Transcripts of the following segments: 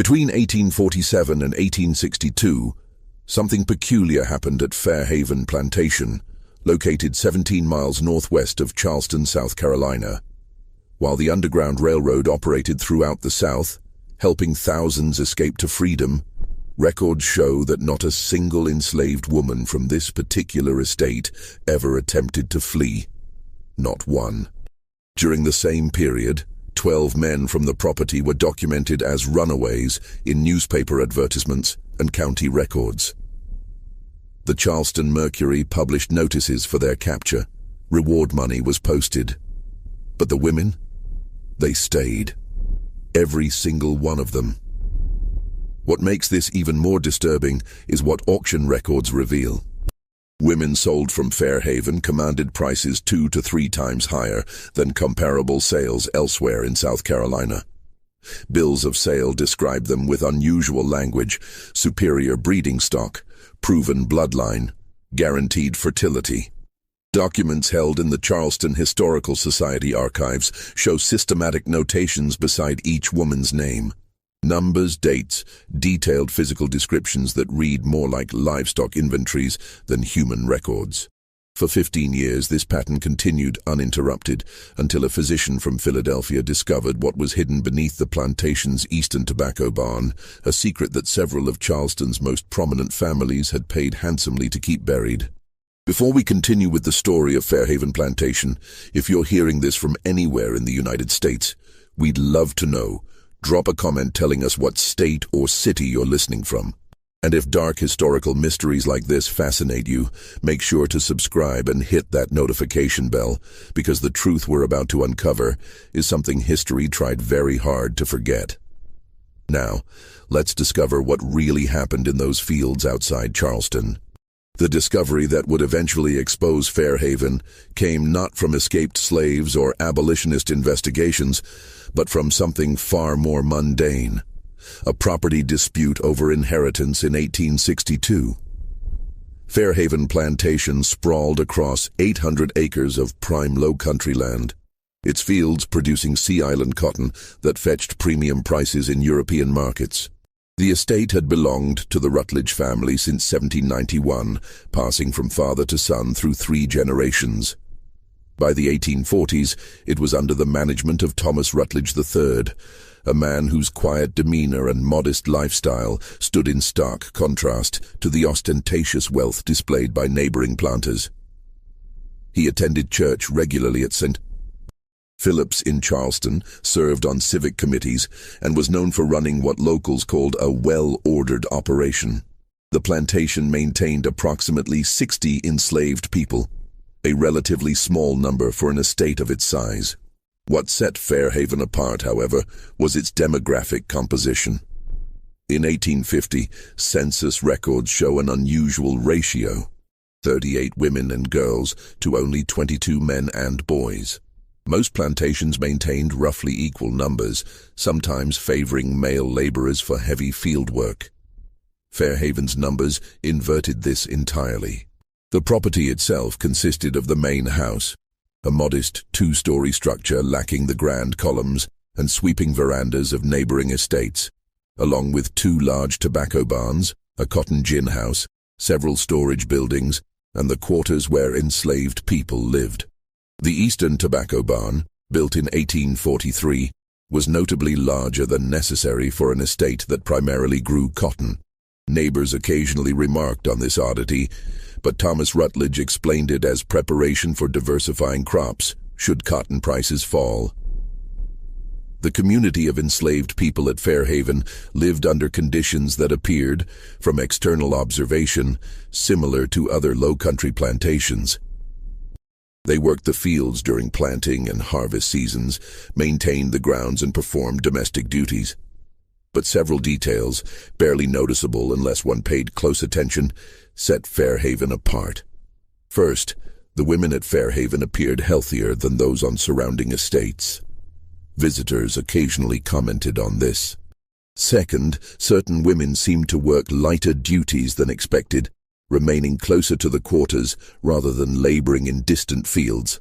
Between 1847 and 1862, something peculiar happened at Fairhaven Plantation, located 17 miles northwest of Charleston, South Carolina. While the Underground Railroad operated throughout the South, helping thousands escape to freedom, records show that not a single enslaved woman from this particular estate ever attempted to flee. Not one. During the same period, 12 men from the property were documented as runaways in newspaper advertisements and county records. The Charleston Mercury published notices for their capture. Reward money was posted. But the women? They stayed. Every single one of them. What makes this even more disturbing is what auction records reveal. Women sold from Fairhaven commanded prices 2 to 3 times higher than comparable sales elsewhere in South Carolina. Bills of sale describe them with unusual language: superior breeding stock, proven bloodline, guaranteed fertility. Documents held in the Charleston Historical Society archives show systematic notations beside each woman's name. Numbers, dates, detailed physical descriptions that read more like livestock inventories than human records. For 15 years, this pattern continued uninterrupted until a physician from Philadelphia discovered what was hidden beneath the plantation's eastern tobacco barn, a secret that several of Charleston's most prominent families had paid handsomely to keep buried. Before we continue with the story of Fairhaven Plantation, if you're hearing this from anywhere in the United States, we'd love to know. Drop a comment telling us what state or city you're listening from. And if dark historical mysteries like this fascinate you, make sure to subscribe and hit that notification bell, because the truth we're about to uncover is something history tried very hard to forget. Now, let's discover what really happened in those fields outside Charleston. The discovery that would eventually expose Fairhaven came not from escaped slaves or abolitionist investigations, but from something far more mundane: a property dispute over inheritance in 1862. Fairhaven Plantation sprawled across 800 acres of prime low-country land, its fields producing Sea Island cotton that fetched premium prices in European markets. The estate had belonged to the Rutledge family since 1791, passing from father to son through 3 generations. By the 1840s, it was under the management of Thomas Rutledge III, a man whose quiet demeanor and modest lifestyle stood in stark contrast to the ostentatious wealth displayed by neighboring planters. He attended church regularly at St. Philip's in Charleston, served on civic committees, and was known for running what locals called a well-ordered operation. The plantation maintained approximately 60 enslaved people, a relatively small number for an estate of its size. What set Fairhaven apart, however, was its demographic composition. In 1850, census records show an unusual ratio: 38 women and girls to only 22 men and boys. Most plantations maintained roughly equal numbers, sometimes favoring male laborers for heavy field work. Fairhaven's numbers inverted this entirely. The property itself consisted of the main house, a modest 2-story structure lacking the grand columns and sweeping verandas of neighboring estates, along with 2 large tobacco barns, a cotton gin house, several storage buildings, and the quarters where enslaved people lived. The Eastern Tobacco Barn, built in 1843, was notably larger than necessary for an estate that primarily grew cotton. Neighbors occasionally remarked on this oddity, but Thomas Rutledge explained it as preparation for diversifying crops should cotton prices fall. The community of enslaved people at Fairhaven lived under conditions that appeared, from external observation, similar to other low-country plantations. They worked the fields during planting and harvest seasons, maintained the grounds, and performed domestic duties. But several details, barely noticeable unless one paid close attention, set Fairhaven apart. First, the women at Fairhaven appeared healthier than those on surrounding estates. Visitors occasionally commented on this. Second, certain women seemed to work lighter duties than expected, remaining closer to the quarters rather than laboring in distant fields.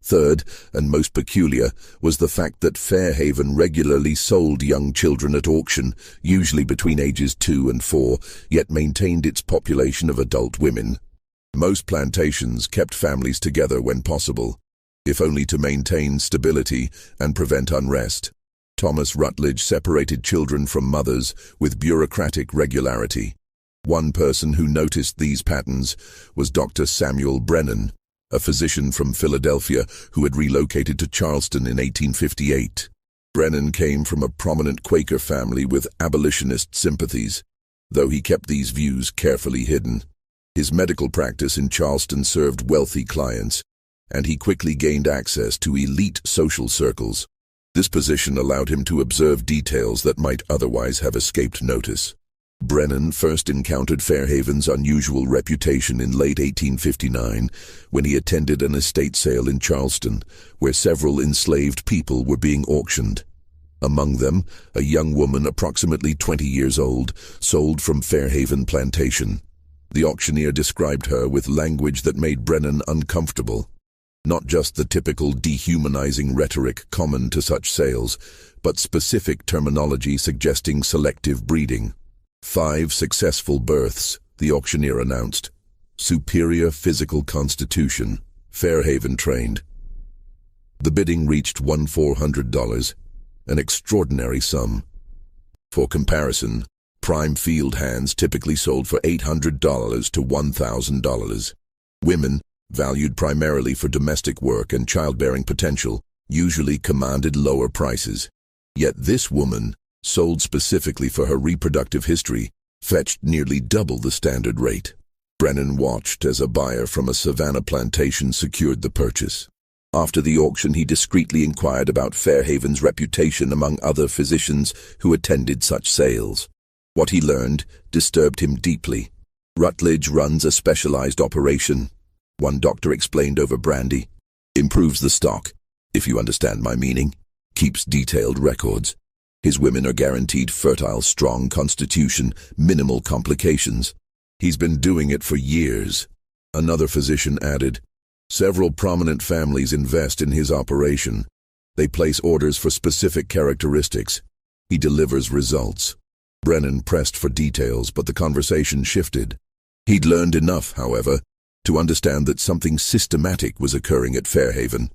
Third, and most peculiar, was the fact that Fairhaven regularly sold young children at auction, usually between ages 2 and 4, yet maintained its population of adult women. Most plantations kept families together when possible, if only to maintain stability and prevent unrest. Thomas Rutledge separated children from mothers with bureaucratic regularity. One person who noticed these patterns was Dr. Samuel Brennan, a physician from Philadelphia who had relocated to Charleston in 1858. Brennan came from a prominent Quaker family with abolitionist sympathies, though he kept these views carefully hidden. His medical practice in Charleston served wealthy clients, and he quickly gained access to elite social circles. This position allowed him to observe details that might otherwise have escaped notice. Brennan first encountered Fairhaven's unusual reputation in late 1859 when he attended an estate sale in Charleston, where several enslaved people were being auctioned. Among them, a young woman approximately 20 years old, sold from Fairhaven Plantation. The auctioneer described her with language that made Brennan uncomfortable. Not just the typical dehumanizing rhetoric common to such sales, but specific terminology suggesting selective breeding. 5 successful births, the auctioneer announced. Superior physical constitution, Fairhaven trained. The bidding reached $1,400, an extraordinary sum. For comparison, prime field hands typically sold for $800 to $1,000. Women, valued primarily for domestic work and childbearing potential, usually commanded lower prices. Yet this woman, sold specifically for her reproductive history, fetched nearly double the standard rate. Brennan watched as a buyer from a Savannah plantation secured the purchase. After the auction, he discreetly inquired about Fairhaven's reputation among other physicians who attended such sales. What he learned disturbed him deeply. Rutledge runs a specialized operation, one doctor explained over brandy. Improves the stock, if you understand my meaning. Keeps detailed records. His women are guaranteed fertile, strong constitution, minimal complications. He's been doing it for years. Another physician added, several prominent families invest in his operation. They place orders for specific characteristics. He delivers results. Brennan pressed for details, but the conversation shifted. He'd learned enough, however, to understand that something systematic was occurring at Fairhaven.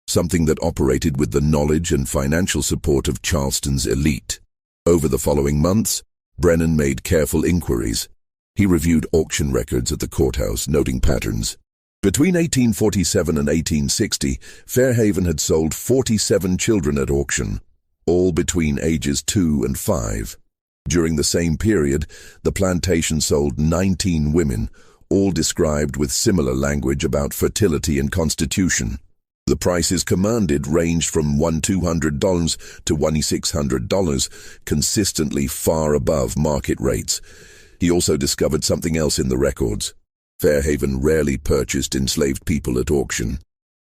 Something that operated with the knowledge and financial support of Charleston's elite. Over the following months, Brennan made careful inquiries. He reviewed auction records at the courthouse, noting patterns. Between 1847 and 1860, Fairhaven had sold 47 children at auction, all between ages 2 and 5. During the same period, the plantation sold 19 women, all described with similar language about fertility and constitution. The prices commanded ranged from $1,200 to $2,600, consistently far above market rates. He also discovered something else in the records. Fairhaven rarely purchased enslaved people at auction.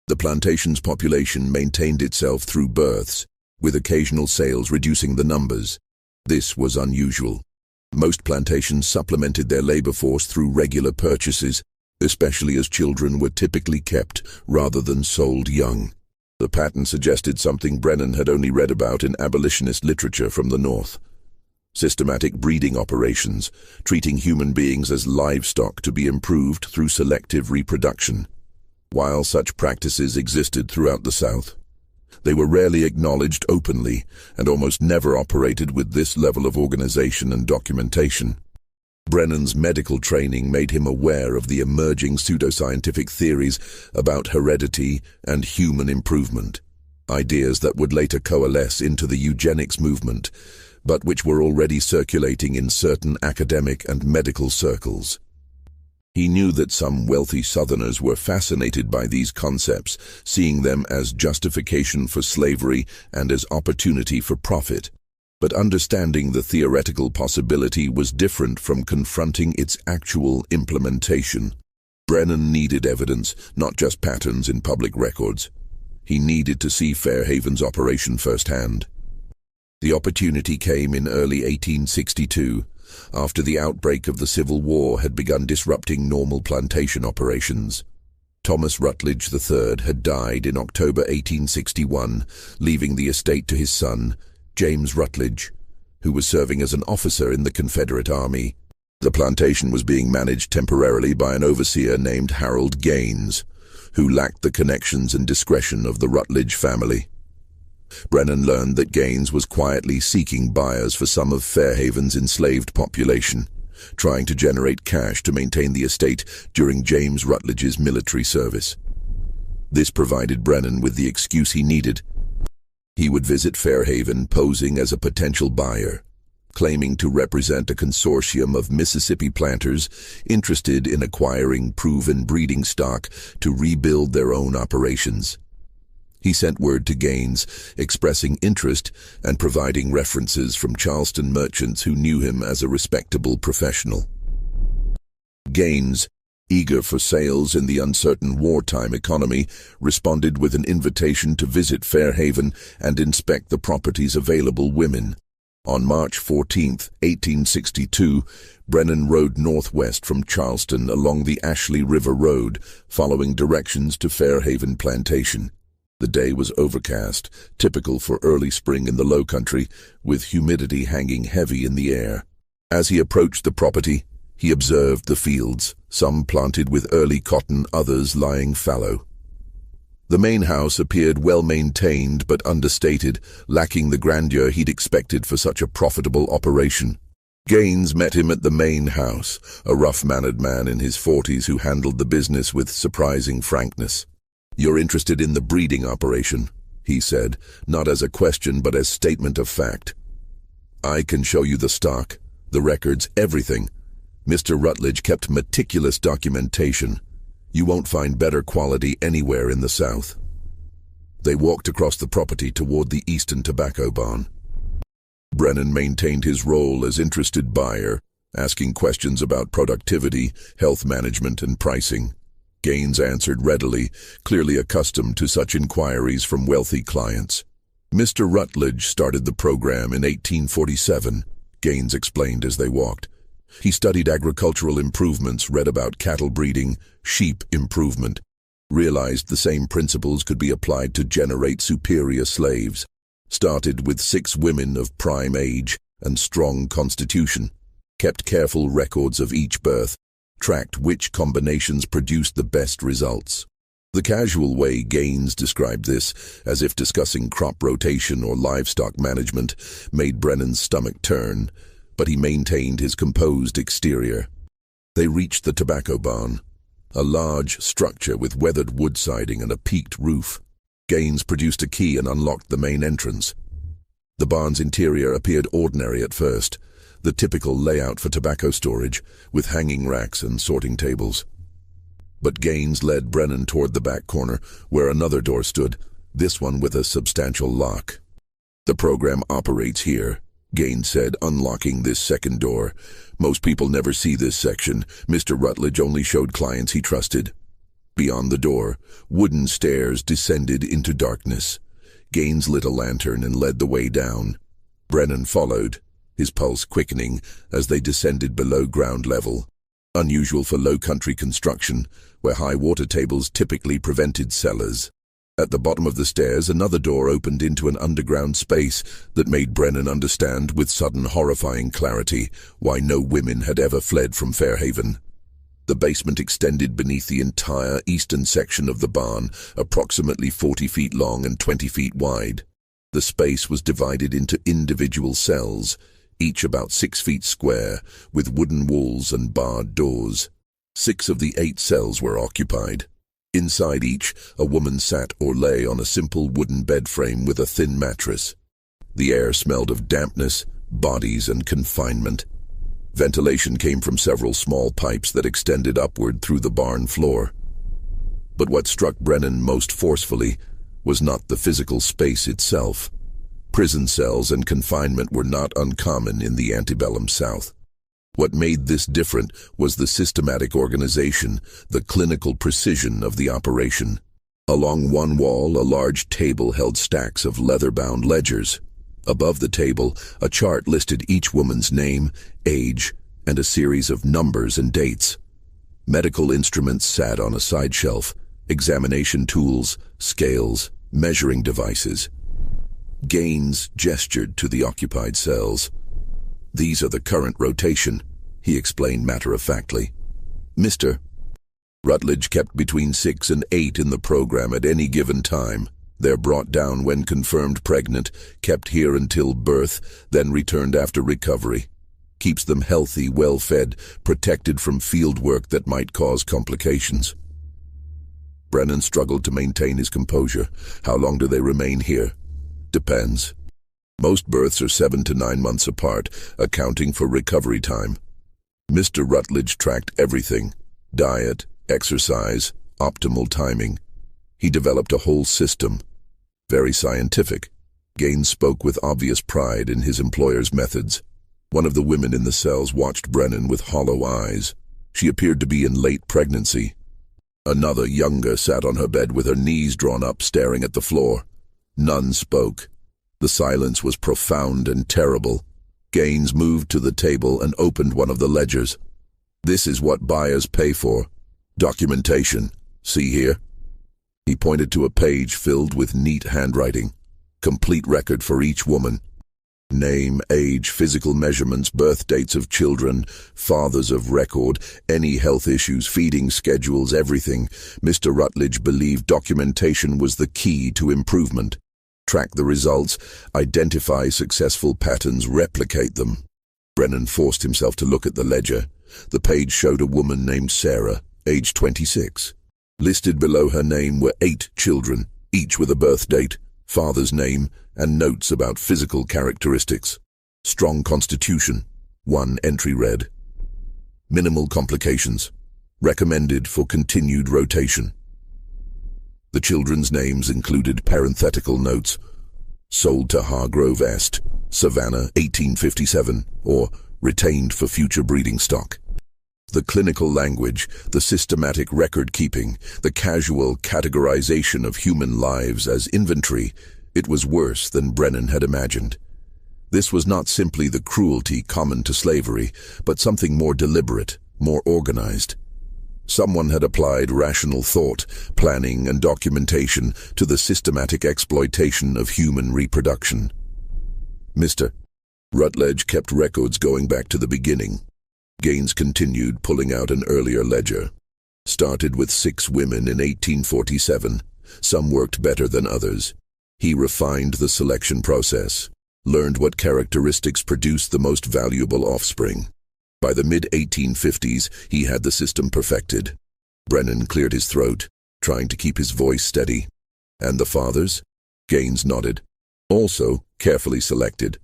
The plantation's population maintained itself through births, with occasional sales reducing the numbers. This was unusual. Most plantations supplemented their labor force through regular purchases, especially as children were typically kept rather than sold young. The pattern suggested something Brennan had only read about in abolitionist literature from the North. Systematic breeding operations, treating human beings as livestock to be improved through selective reproduction. While such practices existed throughout the South, they were rarely acknowledged openly and almost never operated with this level of organization and documentation. Brennan's medical training made him aware of the emerging pseudoscientific theories about heredity and human improvement, ideas that would later coalesce into the eugenics movement, but which were already circulating in certain academic and medical circles. He knew that some wealthy Southerners were fascinated by these concepts, seeing them as justification for slavery and as opportunity for profit. But understanding the theoretical possibility was different from confronting its actual implementation. Brennan needed evidence, not just patterns in public records. He needed to see Fairhaven's operation firsthand. The opportunity came in early 1862, after the outbreak of the Civil War had begun disrupting normal plantation operations. Thomas Rutledge III had died in October 1861, leaving the estate to his son, James Rutledge, who was serving as an officer in the Confederate Army. The plantation was being managed temporarily by an overseer named Harold Gaines, who lacked the connections and discretion of the Rutledge family. Brennan learned that Gaines was quietly seeking buyers for some of Fairhaven's enslaved population, trying to generate cash to maintain the estate during James Rutledge's military service. This provided Brennan with the excuse he needed. He would visit Fairhaven posing as a potential buyer, claiming to represent a consortium of Mississippi planters interested in acquiring proven breeding stock to rebuild their own operations. He sent word to Gaines, expressing interest and providing references from Charleston merchants who knew him as a respectable professional. Gaines, eager for sales in the uncertain wartime economy, responded with an invitation to visit Fairhaven and inspect the property's available women. On March 14, 1862, Brennan rode northwest from Charleston along the Ashley River Road, following directions to Fairhaven Plantation. The day was overcast, typical for early spring in the Low Country, with humidity hanging heavy in the air. As he approached the property, he observed the fields, some planted with early cotton, others lying fallow. The main house appeared well-maintained but understated, lacking the grandeur he'd expected for such a profitable operation. Gaines met him at the main house, a rough-mannered man in his 40s who handled the business with surprising frankness. "You're interested in the breeding operation," he said, not as a question but as statement of fact. "I can show you the stock, the records, everything. Mr. Rutledge kept meticulous documentation. You won't find better quality anywhere in the South." They walked across the property toward the Eastern Tobacco Barn. Brennan maintained his role as interested buyer, asking questions about productivity, health management, and pricing. Gaines answered readily, clearly accustomed to such inquiries from wealthy clients. "Mr. Rutledge started the program in 1847, Gaines explained as they walked. He studied agricultural improvements, read about cattle breeding, sheep improvement, realized the same principles could be applied to generate superior slaves. Started with 6 women of prime age and strong constitution, kept careful records of each birth, tracked which combinations produced the best results." The casual way Gaines described this, as if discussing crop rotation or livestock management, made Brennan's stomach turn, but he maintained his composed exterior. They reached the tobacco barn, a large structure with weathered wood siding and a peaked roof. Gaines produced a key and unlocked the main entrance. The barn's interior appeared ordinary at first, the typical layout for tobacco storage, with hanging racks and sorting tables. But Gaines led Brennan toward the back corner, where another door stood, this one with a substantial lock. "The program operates here," Gaines said, unlocking this second door. "Most people never see this section. Mr. Rutledge only showed clients he trusted." Beyond the door, wooden stairs descended into darkness. Gaines lit a lantern and led the way down. Brennan followed, his pulse quickening as they descended below ground level, unusual for low-country construction, where high water tables typically prevented cellars. At the bottom of the stairs, another door opened into an underground space that made Brennan understand with sudden horrifying clarity why no women had ever fled from Fairhaven. The basement extended beneath the entire eastern section of the barn, approximately 40 feet long and 20 feet wide. The space was divided into individual cells, each about 6 feet square, with wooden walls and barred doors. 6 of the 8 cells were occupied. Inside each, a woman sat or lay on a simple wooden bed frame with a thin mattress. The air smelled of dampness, bodies, and confinement. Ventilation came from several small pipes that extended upward through the barn floor. But what struck Brennan most forcefully was not the physical space itself. Prison cells and confinement were not uncommon in the antebellum South. What made this different was the systematic organization, the clinical precision of the operation. Along one wall, a large table held stacks of leather-bound ledgers. Above the table, a chart listed each woman's name, age, and a series of numbers and dates. Medical instruments sat on a side shelf, examination tools, scales, measuring devices. Gaines gestured to the occupied cells. "These are the current rotation," he explained matter-of-factly. "Mr. Rutledge kept between 6 and 8 in the program at any given time. They're brought down when confirmed pregnant, kept here until birth, then returned after recovery. Keeps them healthy, well-fed, protected from field work that might cause complications." Brennan struggled to maintain his composure. "How long do they remain here?" "Depends. Most births are 7 to 9 months apart, accounting for recovery time." Mr. Rutledge tracked everything: diet, exercise, optimal timing. He developed a whole system. Very scientific. Gaines spoke with obvious pride in his employer's methods. One of the women in the cells watched Brennan with hollow eyes. She appeared to be in late pregnancy. Another, younger, sat on her bed with her knees drawn up, staring at the floor. None spoke. The silence was profound and terrible. Gaines moved to the table and opened one of the ledgers. "This is what buyers pay for. Documentation. See here?" He pointed to a page filled with neat handwriting. Complete record for each woman. Name, age, physical measurements, birth dates of children, fathers of record, any health issues, feeding schedules, everything. Mr. Rutledge believed documentation was the key to improvement. Track the results, identify successful patterns, replicate them. Brennan forced himself to look at the ledger. The page showed a woman named Sarah, age 26. Listed below her name were 8 children, each with a birth date, father's name, and notes about physical characteristics. Strong constitution. One entry read: minimal complications. Recommended for continued rotation. The children's names included parenthetical notes: sold to Hargrove Est, Savannah, 1857, or retained for future breeding stock. The clinical language, the systematic record-keeping, the casual categorization of human lives as inventory, it was worse than Brennan had imagined. This was not simply the cruelty common to slavery, but something more deliberate, more organized. Someone had applied rational thought, planning, and documentation to the systematic exploitation of human reproduction. Mr. Rutledge kept records going back to the beginning. Gaines continued, pulling out an earlier ledger. Started with 6 women in 1847. Some worked better than others. He refined the selection process, learned what characteristics produced the most valuable offspring. By the mid-1850s, he had the system perfected. Brennan cleared his throat, trying to keep his voice steady. "And the fathers?" Gaines nodded. "Also carefully selected."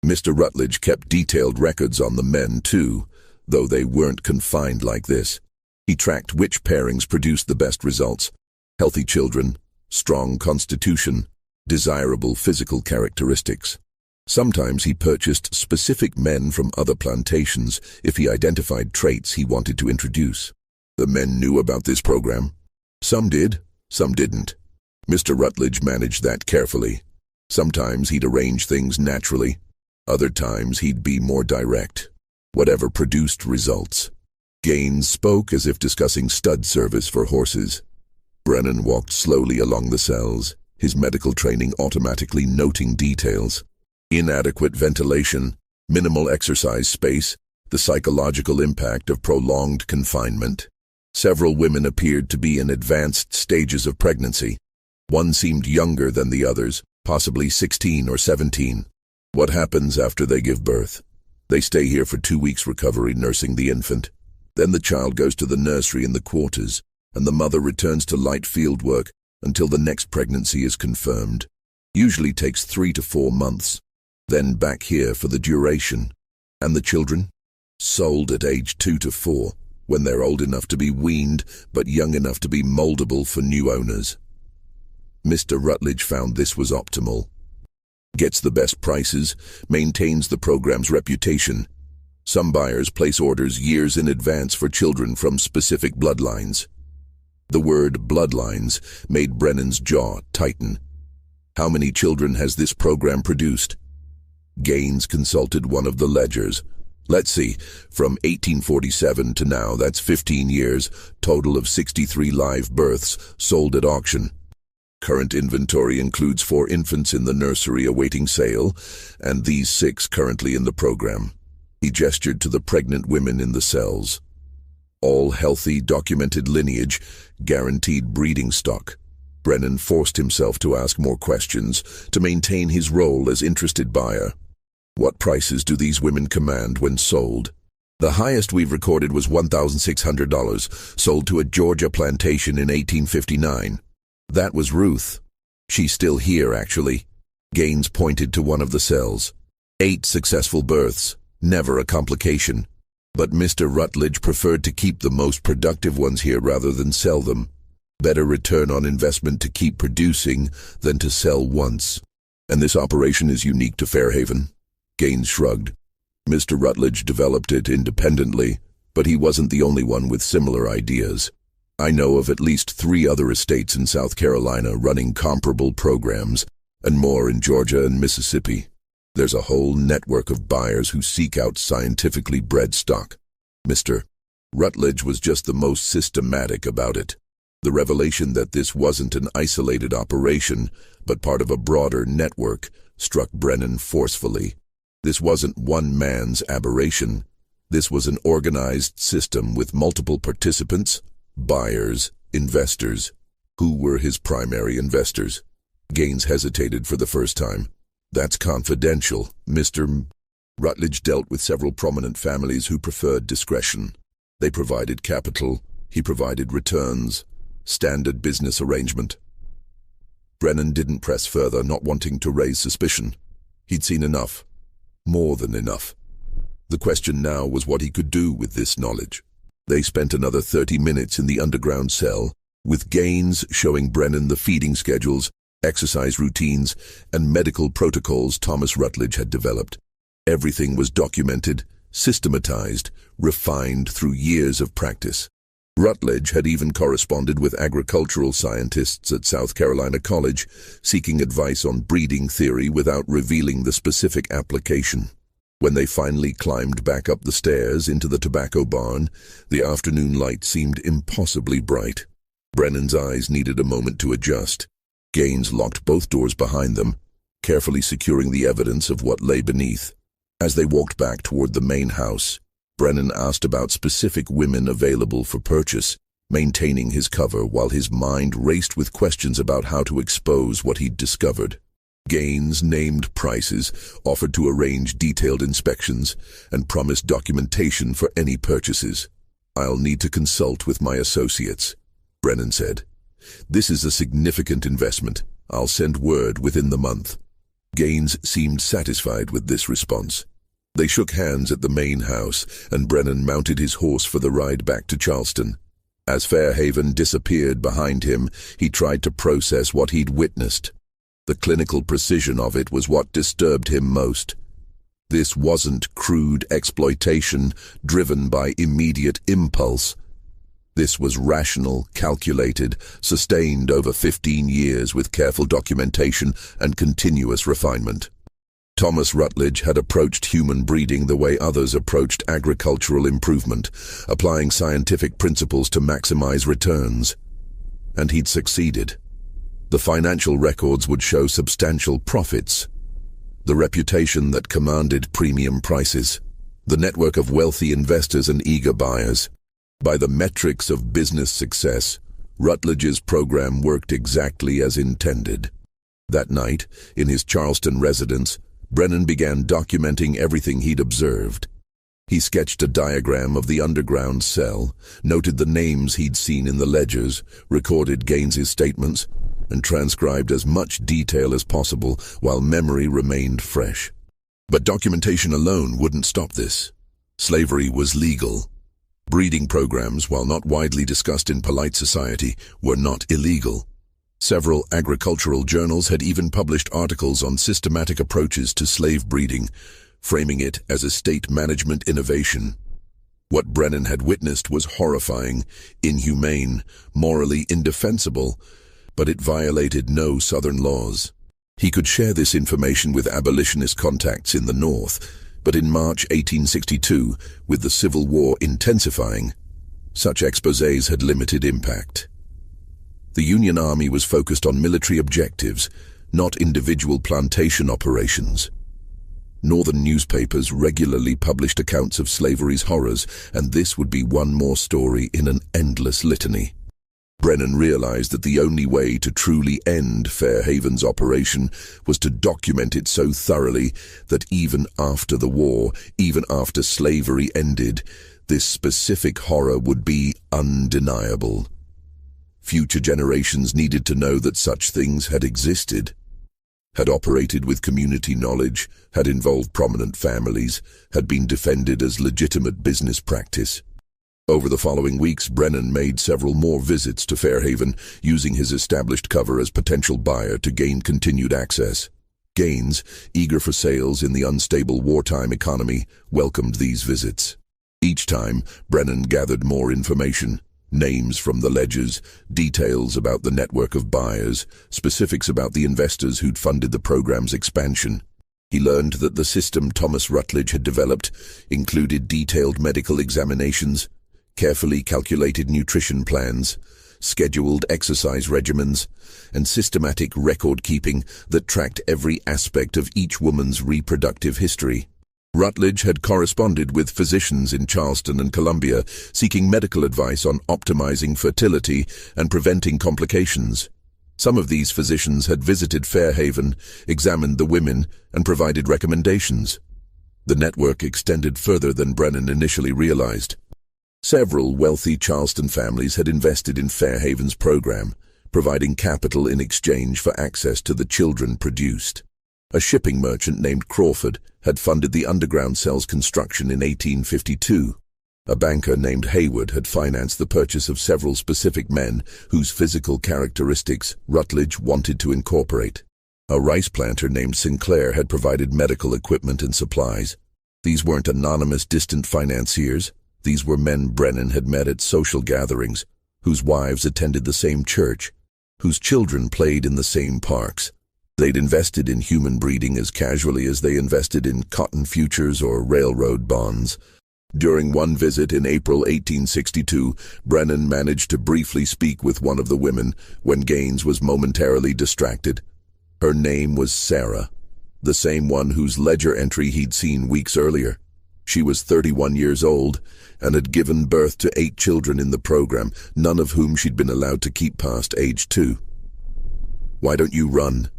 Mr. Rutledge kept detailed records on the men, too, though they weren't confined like this. He tracked which pairings produced the best results: healthy children, strong constitution, desirable physical characteristics. Sometimes he purchased specific men from other plantations if he identified traits he wanted to introduce. The men knew about this program. Some did, some didn't. Mr. Rutledge managed that carefully. Sometimes he'd arrange things naturally. Other times he'd be more direct. Whatever produced results. Gaines spoke as if discussing stud service for horses. Brennan walked slowly along the cells, his medical training automatically noting details. Inadequate ventilation, minimal exercise space, the psychological impact of prolonged confinement. Several women appeared to be in advanced stages of pregnancy. One seemed younger than the others, possibly 16 or 17. What happens after they give birth? They stay here for 2 weeks recovery, nursing the infant. Then the child goes to the nursery in the quarters, and the mother returns to light field work until the next pregnancy is confirmed. Usually takes 3 to 4 months. Then back here for the duration. And the children? Sold at age 2 to 4, when they're old enough to be weaned, but young enough to be moldable for new owners. Mr. Rutledge found this was optimal. Gets the best prices, maintains the program's reputation. Some buyers place orders years in advance for children from specific bloodlines. The word bloodlines made Brennan's jaw tighten. How many children has this program produced? Gaines consulted one of the ledgers. Let's see, from 1847 to now, that's 15 years, total of 63 live births sold at auction. Current inventory includes 4 infants in the nursery awaiting sale, and these 6 currently in the program. He gestured to the pregnant women in the cells. All healthy, documented lineage, guaranteed breeding stock. Brennan forced himself to ask more questions to maintain his role as interested buyer. What prices do these women command when sold? The highest we've recorded was $1,600, sold to a Georgia plantation in 1859. That was Ruth. She's still here, actually. Gaines pointed to one of the cells. 8 successful births, never a complication. But Mr. Rutledge preferred to keep the most productive ones here rather than sell them. Better return on investment to keep producing than to sell once. And this operation is unique to Fairhaven. Gaines shrugged. Mr. Rutledge developed it independently, but he wasn't the only one with similar ideas. I know of at least 3 other estates in South Carolina running comparable programs, and more in Georgia and Mississippi. There's a whole network of buyers who seek out scientifically bred stock. Mr. Rutledge was just the most systematic about it. The revelation that this wasn't an isolated operation, but part of a broader network, struck Brennan forcefully. This wasn't one man's aberration. This was an organized system with multiple participants, buyers, investors. Who were his primary investors? Gaines hesitated for the first time. That's confidential. Mr. Rutledge dealt with several prominent families who preferred discretion. They provided capital, he provided returns. Standard business arrangement. Brennan didn't press further, not wanting to raise suspicion. He'd seen enough. More than enough. The question now was what he could do with this knowledge. They spent another 30 minutes in the underground cell, with Gaines showing Brennan the feeding schedules, exercise routines, and medical protocols Thomas Rutledge had developed. Everything was documented, systematized, refined through years of practice. Rutledge had even corresponded with agricultural scientists at South Carolina College, seeking advice on breeding theory without revealing the specific application. When they finally climbed back up the stairs into the tobacco barn, the afternoon light seemed impossibly bright. Brennan's eyes needed a moment to adjust. Gaines locked both doors behind them, carefully securing the evidence of what lay beneath. As they walked back toward the main house, Brennan asked about specific women available for purchase, maintaining his cover while his mind raced with questions about how to expose what he'd discovered. Gaines named prices, offered to arrange detailed inspections, and promised documentation for any purchases. "I'll need to consult with my associates," Brennan said. "This is a significant investment. I'll send word within the month." Gaines seemed satisfied with this response. They shook hands at the main house, and Brennan mounted his horse for the ride back to Charleston. As Fairhaven disappeared behind him, he tried to process what he'd witnessed. The clinical precision of it was what disturbed him most. This wasn't crude exploitation driven by immediate impulse. This was rational, calculated, sustained over 15 years with careful documentation and continuous refinement. Thomas Rutledge had approached human breeding the way others approached agricultural improvement, applying scientific principles to maximize returns. And he'd succeeded. The financial records would show substantial profits. The reputation that commanded premium prices. The network of wealthy investors and eager buyers. By the metrics of business success, Rutledge's program worked exactly as intended. That night, in his Charleston residence, Brennan began documenting everything he'd observed. He sketched a diagram of the underground cell, noted the names he'd seen in the ledgers, recorded Gaines's statements, and transcribed as much detail as possible while memory remained fresh. But documentation alone wouldn't stop this. Slavery was legal. Breeding programs, while not widely discussed in polite society, were not illegal. Several agricultural journals had even published articles on systematic approaches to slave breeding, framing it as a state management innovation. What Brennan had witnessed was horrifying, inhumane, morally indefensible, but it violated no Southern laws. He could share this information with abolitionist contacts in the North, But in March 1862, with the Civil War intensifying, such exposés had limited impact. The Union Army was focused on military objectives, not individual plantation operations. Northern newspapers regularly published accounts of slavery's horrors, and this would be one more story in an endless litany. Brennan realized that the only way to truly end Fairhaven's operation was to document it so thoroughly that even after the war, even after slavery ended, this specific horror would be undeniable. Future generations needed to know that such things had existed, had operated with community knowledge, had involved prominent families, had been defended as legitimate business practice. Over the following weeks, Brennan made several more visits to Fairhaven, using his established cover as potential buyer to gain continued access. Gaines, eager for sales in the unstable wartime economy, welcomed these visits. Each time, Brennan gathered more information. Names from the ledgers, details about the network of buyers, specifics about the investors who'd funded the program's expansion. He learned that the system Thomas Rutledge had developed included detailed medical examinations, carefully calculated nutrition plans, scheduled exercise regimens, and systematic record-keeping that tracked every aspect of each woman's reproductive history. Rutledge had corresponded with physicians in Charleston and Columbia, seeking medical advice on optimizing fertility and preventing complications. Some of these physicians had visited Fairhaven, examined the women, and provided recommendations. The network extended further than Brennan initially realized. Several wealthy Charleston families had invested in Fairhaven's program, providing capital in exchange for access to the children produced. A shipping merchant named Crawford had funded the underground cell's construction in 1852. A banker named Hayward had financed the purchase of several specific men whose physical characteristics Rutledge wanted to incorporate. A rice planter named Sinclair had provided medical equipment and supplies. These weren't anonymous, distant financiers. These were men Brennan had met at social gatherings, whose wives attended the same church, whose children played in the same parks. They'd invested in human breeding as casually as they invested in cotton futures or railroad bonds. During one visit in April 1862, Brennan managed to briefly speak with one of the women when Gaines was momentarily distracted. Her name was Sarah, the same one whose ledger entry he'd seen weeks earlier. She was 31 years old and had given birth to 8 children in the program, none of whom she'd been allowed to keep past age 2. "Why don't you run?"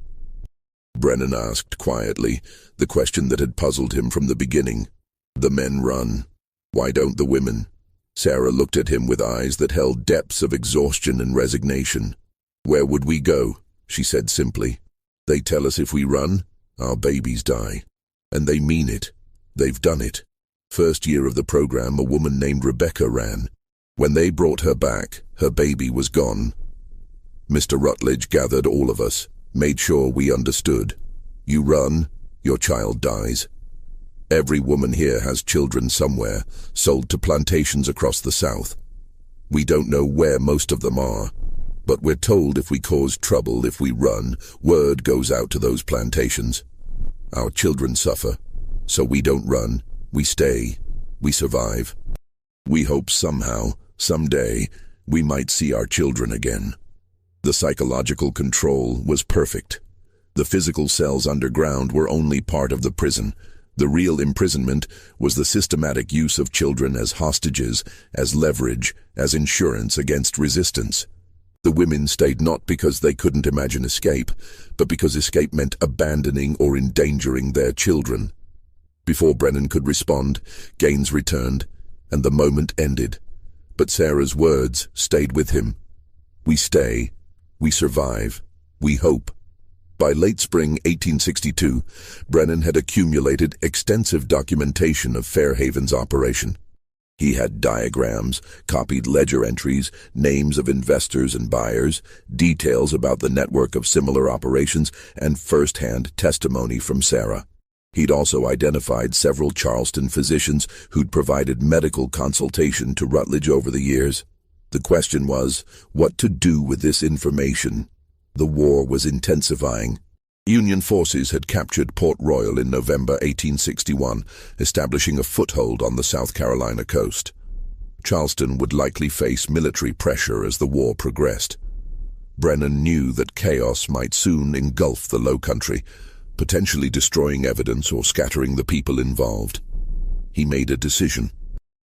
Brennan asked quietly, the question that had puzzled him from the beginning. "The men run. Why don't the women?" Sarah looked at him with eyes that held depths of exhaustion and resignation. "Where would we go?" she said simply. "They tell us if we run, our babies die. And they mean it. They've done it. First year of the program, a woman named Rebecca ran. When they brought her back, her baby was gone. Mr. Rutledge gathered all of us, made sure we understood. You run, your child dies. Every woman here has children somewhere, sold to plantations across the South. We don't know where most of them are, but we're told if we cause trouble, if we run, word goes out to those plantations. Our children suffer, so we don't run, we stay, we survive. We hope somehow, someday, we might see our children again." The psychological control was perfect. The physical cells underground were only part of the prison. The real imprisonment was the systematic use of children as hostages, as leverage, as insurance against resistance. The women stayed not because they couldn't imagine escape, but because escape meant abandoning or endangering their children. Before Brennan could respond, Gaines returned, and the moment ended. But Sarah's words stayed with him. We stay, we survive, we hope. By late spring 1862, Brennan had accumulated extensive documentation of Fairhaven's operation. He had diagrams, copied ledger entries, names of investors and buyers, details about the network of similar operations, and first-hand testimony from Sarah. He'd also identified several Charleston physicians who'd provided medical consultation to Rutledge over the years. The question was, what to do with this information? The war was intensifying. Union forces had captured Port Royal in November 1861, establishing a foothold on the South Carolina coast. Charleston would likely face military pressure as the war progressed. Brennan knew that chaos might soon engulf the Lowcountry, potentially destroying evidence or scattering the people involved. He made a decision.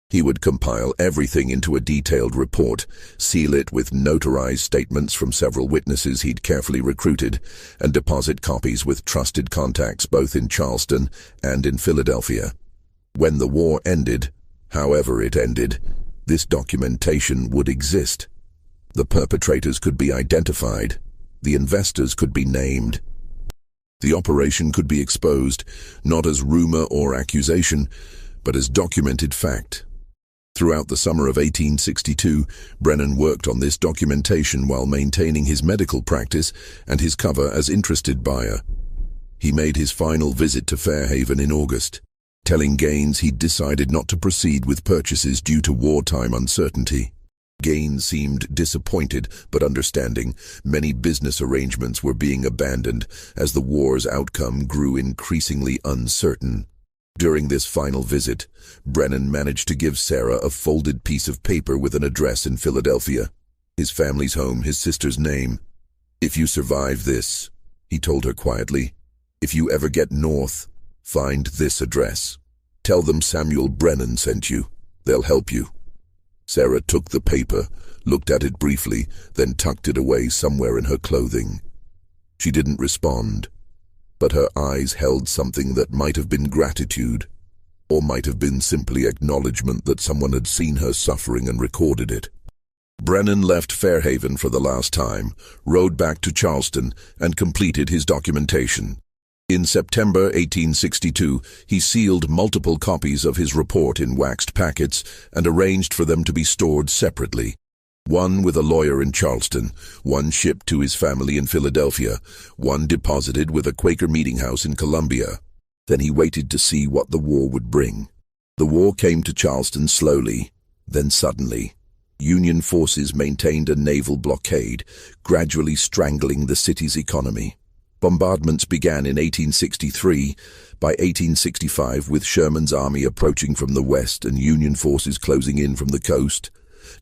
He would compile everything into a detailed report, seal it with notarized statements from several witnesses he'd carefully recruited, and deposit copies with trusted contacts both in Charleston and in Philadelphia. When the war ended, however it ended, this documentation would exist. The perpetrators could be identified. The investors could be named. The operation could be exposed, not as rumor or accusation, but as documented fact. Throughout the summer of 1862, Brennan worked on this documentation while maintaining his medical practice and his cover as interested buyer. He made his final visit to Fairhaven in August, telling Gaines he'd decided not to proceed with purchases due to wartime uncertainty. Gaines seemed disappointed but understanding. Many business arrangements were being abandoned as the war's outcome grew increasingly uncertain. During this final visit, Brennan managed to give Sarah a folded piece of paper with an address in Philadelphia, his family's home, his sister's name. "If you survive this," he told her quietly, "if you ever get north, find this address. Tell them Samuel Brennan sent you. They'll help you." Sarah took the paper, looked at it briefly, then tucked it away somewhere in her clothing. She didn't respond, but her eyes held something that might have been gratitude, or might have been simply acknowledgement that someone had seen her suffering and recorded it. Brennan left Fairhaven for the last time, rode back to Charleston, and completed his documentation. In September 1862, he sealed multiple copies of his report in waxed packets and arranged for them to be stored separately. One with a lawyer in Charleston, one shipped to his family in Philadelphia, one deposited with a Quaker meeting house in Columbia. Then he waited to see what the war would bring. The war came to Charleston slowly, then suddenly. Union forces maintained a naval blockade, gradually strangling the city's economy. Bombardments began in 1863. By 1865, with Sherman's army approaching from the west and Union forces closing in from the coast,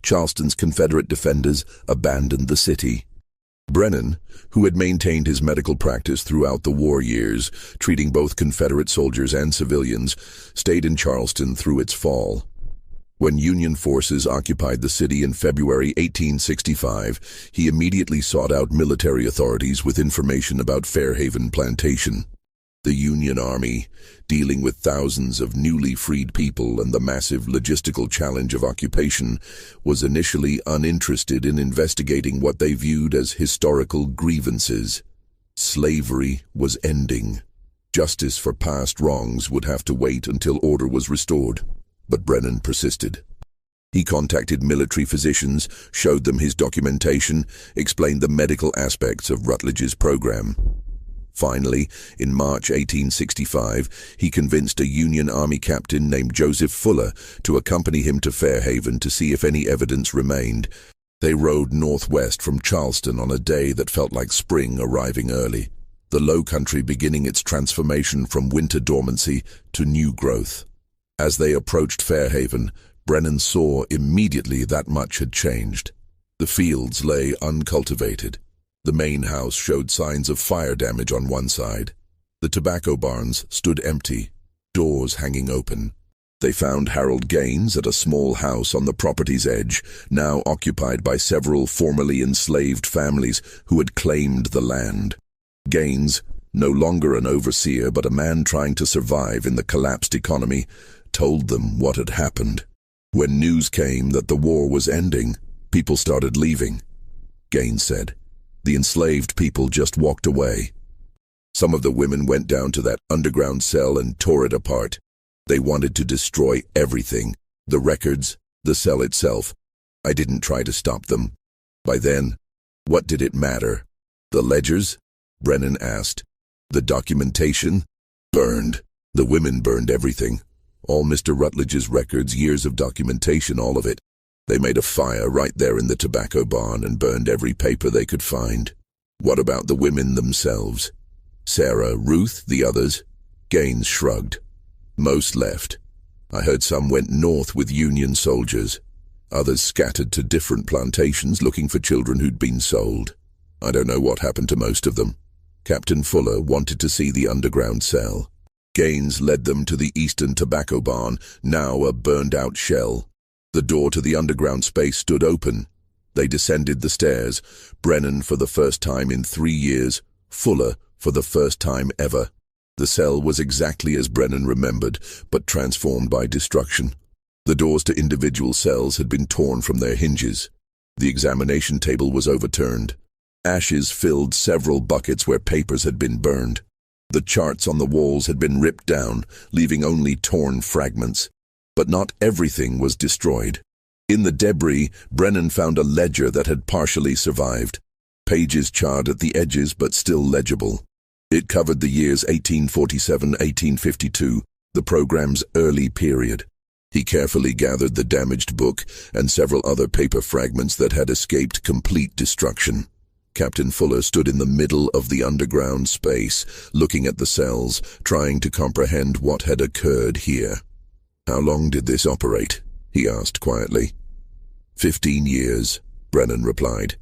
Charleston's Confederate defenders abandoned the city. Brennan, who had maintained his medical practice throughout the war years, treating both Confederate soldiers and civilians, stayed in Charleston through its fall. When Union forces occupied the city in February 1865, he immediately sought out military authorities with information about Fairhaven Plantation. The Union Army, dealing with thousands of newly freed people and the massive logistical challenge of occupation, was initially uninterested in investigating what they viewed as historical grievances. Slavery was ending. Justice for past wrongs would have to wait until order was restored. But Brennan persisted. He contacted military physicians, showed them his documentation, explained the medical aspects of Rutledge's program. Finally, in March 1865, he convinced a Union Army captain named Joseph Fuller to accompany him to Fairhaven to see if any evidence remained. They rode northwest from Charleston on a day that felt like spring arriving early, the Lowcountry beginning its transformation from winter dormancy to new growth. As they approached Fairhaven, Brennan saw immediately that much had changed. The fields lay uncultivated. The main house showed signs of fire damage on one side. The tobacco barns stood empty, doors hanging open. They found Harold Gaines at a small house on the property's edge, now occupied by several formerly enslaved families who had claimed the land. Gaines, no longer an overseer but a man trying to survive in the collapsed economy, told them what had happened. When news came that the war was ending, people started leaving. Gaines said, "The enslaved people just walked away. Some of the women went down to that underground cell and tore it apart. They wanted to destroy everything, the records, the cell itself. I didn't try to stop them. By then, what did it matter? The ledgers?" Brennan asked. "The documentation? Burned. The women burned everything. All Mr. Rutledge's records, years of documentation, all of it. They made a fire right there in the tobacco barn and burned every paper they could find." "What about the women themselves?" Sarah, Ruth, the others? Gaines shrugged. Most left. I heard some went north with Union soldiers. Others scattered to different plantations looking for children who'd been sold. I don't know what happened to most of them. Captain Fuller wanted to see the underground cell. Gaines led them to the Eastern Tobacco Barn, now a burned-out shell. The door to the underground space stood open. They descended the stairs, Brennan for the first time in 3 years, Fuller for the first time ever. The cell was exactly as Brennan remembered, but transformed by destruction. The doors to individual cells had been torn from their hinges. The examination table was overturned. Ashes filled several buckets where papers had been burned. The charts on the walls had been ripped down, leaving only torn fragments. But not everything was destroyed. In the debris, Brennan found a ledger that had partially survived. Pages charred at the edges but still legible. It covered the years 1847-1852, the program's early period. He carefully gathered the damaged book and several other paper fragments that had escaped complete destruction. Captain Fuller stood in the middle of the underground space, looking at the cells, trying to comprehend what had occurred here. "How long did this operate?" he asked quietly. 15 years, Brennan replied.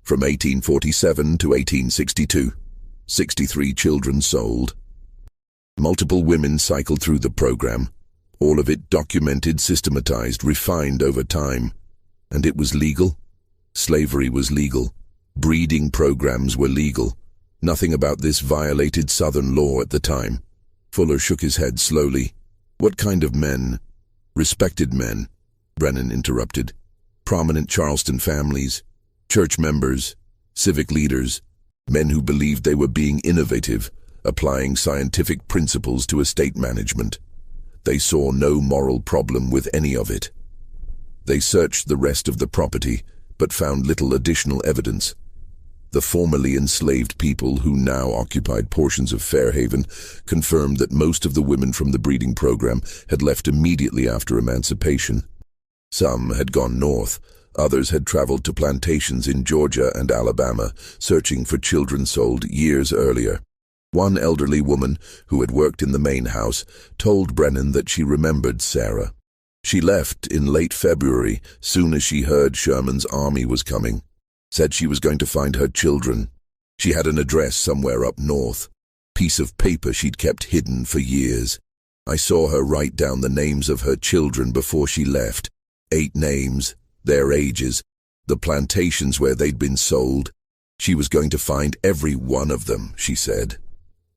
From 1847 to 1862. 63 children sold. Multiple women cycled through the program. All of it documented, systematized, refined over time. And it was legal. Slavery was legal. Breeding programs were legal. Nothing about this violated Southern law at the time. Fuller shook his head slowly. "What kind of men?" "Respected men," Brennan interrupted. "Prominent Charleston families, church members, civic leaders, men who believed they were being innovative, applying scientific principles to estate management. They saw no moral problem with any of it. They searched the rest of the property, but found little additional evidence. The formerly enslaved people who now occupied portions of Fairhaven confirmed that most of the women from the breeding program had left immediately after emancipation. Some had gone north, others had traveled to plantations in Georgia and Alabama, searching for children sold years earlier. One elderly woman, who had worked in the main house, told Brennan that she remembered Sarah. She left in late February, soon as she heard Sherman's army was coming. Said she was going to find her children. She had an address somewhere up north. Piece of paper she'd kept hidden for years. I saw her write down the names of her children before she left. 8 names, their ages, the plantations where they'd been sold. She was going to find every one of them, she said.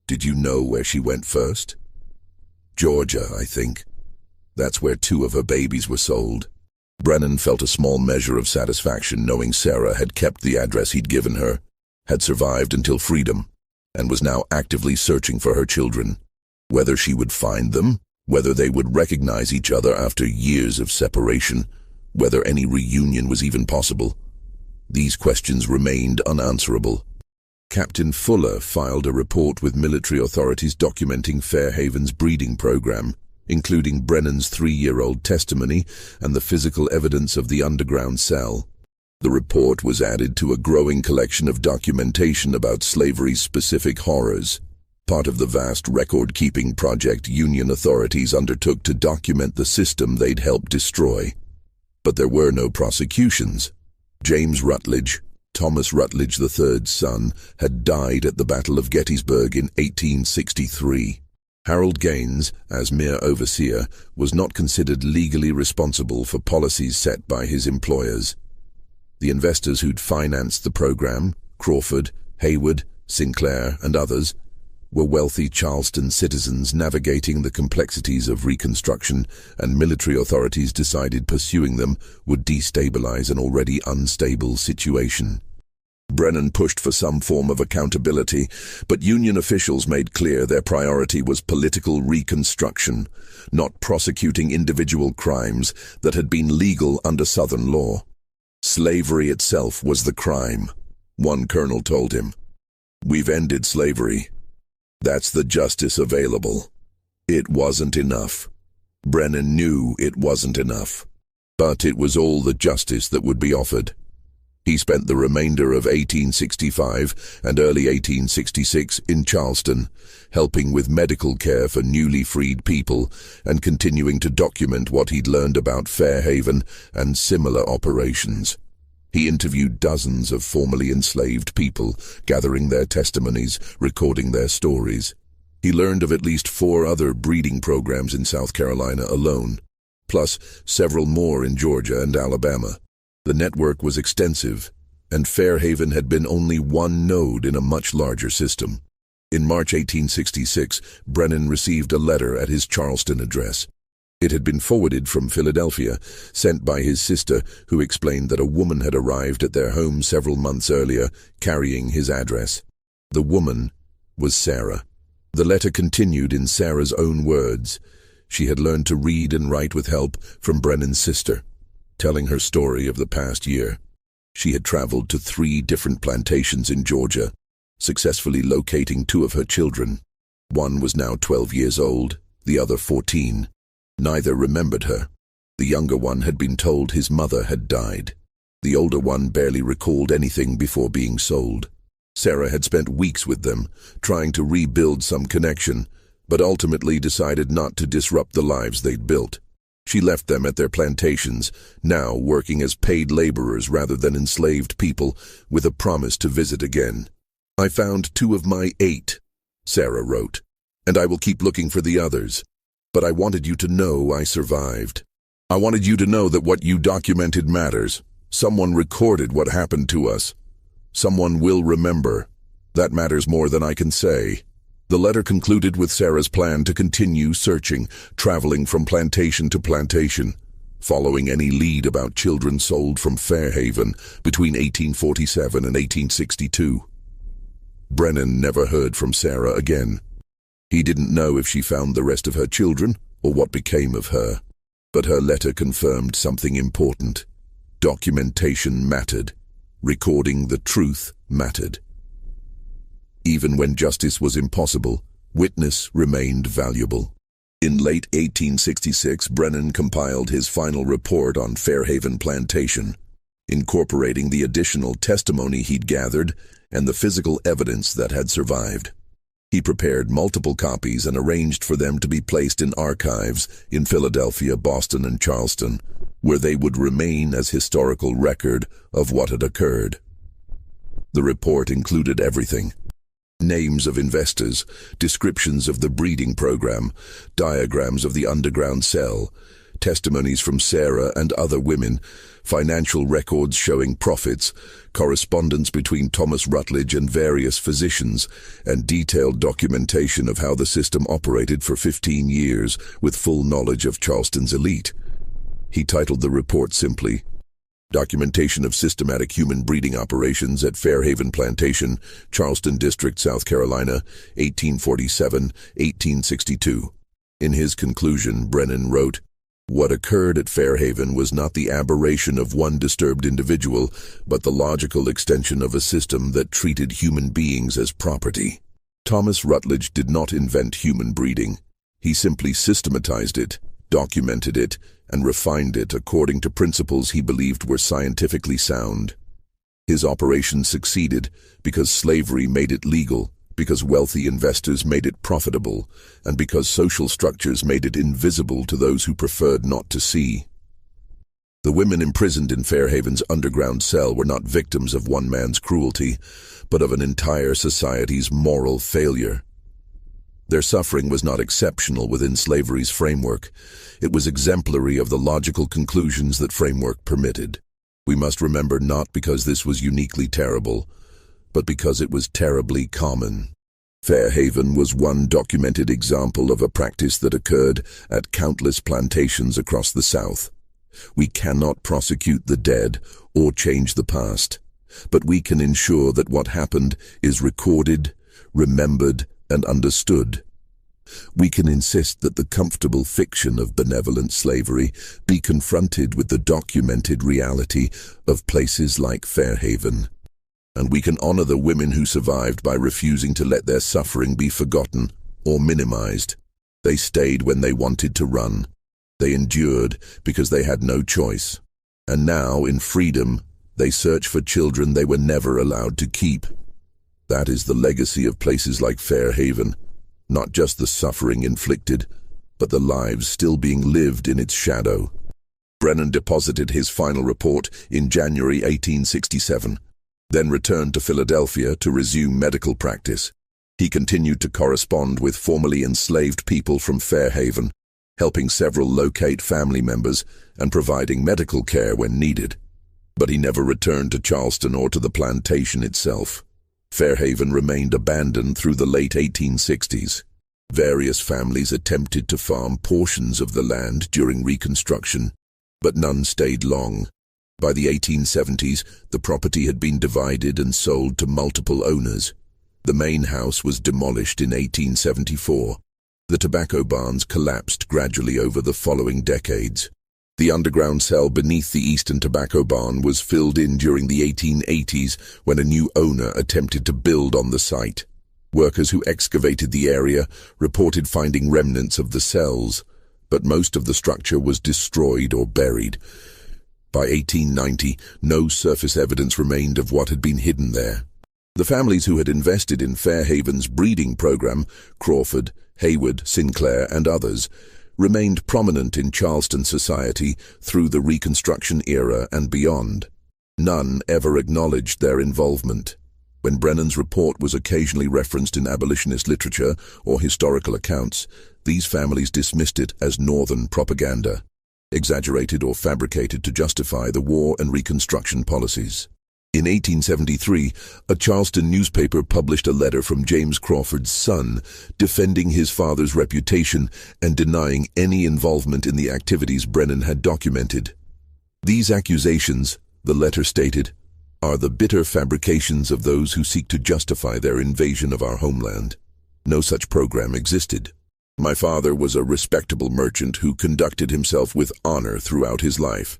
Did you know where she went first? Georgia, I think. That's where 2 of her babies were sold. Brennan felt a small measure of satisfaction knowing Sarah had kept the address he'd given her, had survived until freedom, and was now actively searching for her children. Whether she would find them, whether they would recognize each other after years of separation, whether any reunion was even possible. These questions remained unanswerable. Captain Fuller filed a report with military authorities documenting Fairhaven's breeding program, including Brennan's 3-year-old testimony and the physical evidence of the underground cell. The report was added to a growing collection of documentation about slavery's specific horrors, part of the vast record-keeping project Union authorities undertook to document the system they'd helped destroy. But there were no prosecutions. James Rutledge, Thomas Rutledge III's son, had died at the Battle of Gettysburg in 1863. Harold Gaines, as mere overseer, was not considered legally responsible for policies set by his employers. The investors who'd financed the program, Crawford, Hayward, Sinclair, and others, were wealthy Charleston citizens navigating the complexities of Reconstruction, and military authorities decided pursuing them would destabilize an already unstable situation. Brennan pushed for some form of accountability, but Union officials made clear their priority was political reconstruction, not prosecuting individual crimes that had been legal under Southern law. Slavery itself was the crime, one colonel told him. "We've ended slavery. That's the justice available." It wasn't enough. Brennan knew it wasn't enough, but it was all the justice that would be offered. He spent the remainder of 1865 and early 1866 in Charleston, helping with medical care for newly freed people and continuing to document what he'd learned about Fairhaven and similar operations. He interviewed dozens of formerly enslaved people, gathering their testimonies, recording their stories. He learned of at least 4 other breeding programs in South Carolina alone, plus several more in Georgia and Alabama. The network was extensive, and Fairhaven had been only one node in a much larger system. In March 1866, Brennan received a letter at his Charleston address. It had been forwarded from Philadelphia, sent by his sister, who explained that a woman had arrived at their home several months earlier, carrying his address. The woman was Sarah. The letter continued in Sarah's own words. She had learned to read and write with help from Brennan's sister, telling her story of the past year. She had traveled to 3 different plantations in Georgia, successfully locating 2 of her children. One was now 12 years old, the other 14. Neither remembered her. The younger one had been told his mother had died. The older one barely recalled anything before being sold. Sarah had spent weeks with them, trying to rebuild some connection, but ultimately decided not to disrupt the lives they'd built. She left them at their plantations, now working as paid laborers rather than enslaved people, with a promise to visit again. "I found 2 of my 8, Sarah wrote, "and I will keep looking for the others. But I wanted you to know I survived. I wanted you to know that what you documented matters. Someone recorded what happened to us. Someone will remember. That matters more than I can say." The letter concluded with Sarah's plan to continue searching, traveling from plantation to plantation, following any lead about children sold from Fairhaven between 1847 and 1862. Brennan never heard from Sarah again. He didn't know if she found the rest of her children or what became of her. But her letter confirmed something important. Documentation mattered. Recording the truth mattered. Even when justice was impossible, witness remained valuable. In late 1866, Brennan compiled his final report on Fairhaven Plantation, incorporating the additional testimony he'd gathered and the physical evidence that had survived. He prepared multiple copies and arranged for them to be placed in archives in Philadelphia, Boston, and Charleston, where they would remain as historical record of what had occurred. The report included everything: names of investors, descriptions of the breeding program, diagrams of the underground cell, testimonies from Sarah and other women, financial records showing profits, correspondence between Thomas Rutledge and various physicians, and detailed documentation of how the system operated for 15 years with full knowledge of Charleston's elite. He titled the report simply, "Documentation of Systematic Human Breeding Operations at Fairhaven Plantation, Charleston District, South Carolina, 1847-1862. In his conclusion, Brennan wrote, "What occurred at Fairhaven was not the aberration of one disturbed individual, but the logical extension of a system that treated human beings as property." Thomas Rutledge did not invent human breeding. He simply systematized it, documented it, and refined it according to principles he believed were scientifically sound. His operation succeeded because slavery made it legal, because wealthy investors made it profitable, and because social structures made it invisible to those who preferred not to see. The women imprisoned in Fairhaven's underground cell were not victims of one man's cruelty, but of an entire society's moral failure. Their suffering was not exceptional within slavery's framework. It was exemplary of the logical conclusions that framework permitted. We must remember not because this was uniquely terrible, but because it was terribly common. Fairhaven was one documented example of a practice that occurred at countless plantations across the South. We cannot prosecute the dead or change the past, but we can ensure that what happened is recorded, remembered, and understood. We can insist that the comfortable fiction of benevolent slavery be confronted with the documented reality of places like Fairhaven. And we can honor the women who survived by refusing to let their suffering be forgotten or minimized. They stayed when they wanted to run. They endured because they had no choice. And now, in freedom, They search for children they were never allowed to keep. That is the legacy of places like Fairhaven, not just the suffering inflicted, but the lives still being lived in its shadow. Brennan deposited his final report in January 1867, then returned to Philadelphia to resume medical practice. He continued to correspond with formerly enslaved people from Fairhaven, helping several locate family members and providing medical care when needed. But he never returned to Charleston or to the plantation itself. Fairhaven remained abandoned through the late 1860s. Various families attempted to farm portions of the land during Reconstruction, but none stayed long. By the 1870s, the property had been divided and sold to multiple owners. The main house was demolished in 1874. The tobacco barns collapsed gradually over the following decades. The underground cell beneath the eastern tobacco barn was filled in during the 1880s when a new owner attempted to build on the site. Workers who excavated the area reported finding remnants of the cells, but most of the structure was destroyed or buried. By 1890, no surface evidence remained of what had been hidden there. The families who had invested in Fairhaven's breeding program, Crawford, Hayward, Sinclair, and others, remained prominent in Charleston society through the Reconstruction era and beyond. None ever acknowledged their involvement. When Brennan's report was occasionally referenced in abolitionist literature or historical accounts, these families dismissed it as Northern propaganda, exaggerated or fabricated to justify the war and Reconstruction policies. In 1873, a Charleston newspaper published a letter from James Crawford's son, defending his father's reputation and denying any involvement in the activities Brennan had documented. These accusations, the letter stated, are the bitter fabrications of those who seek to justify their invasion of our homeland. No such program existed. My father was a respectable merchant who conducted himself with honor throughout his life.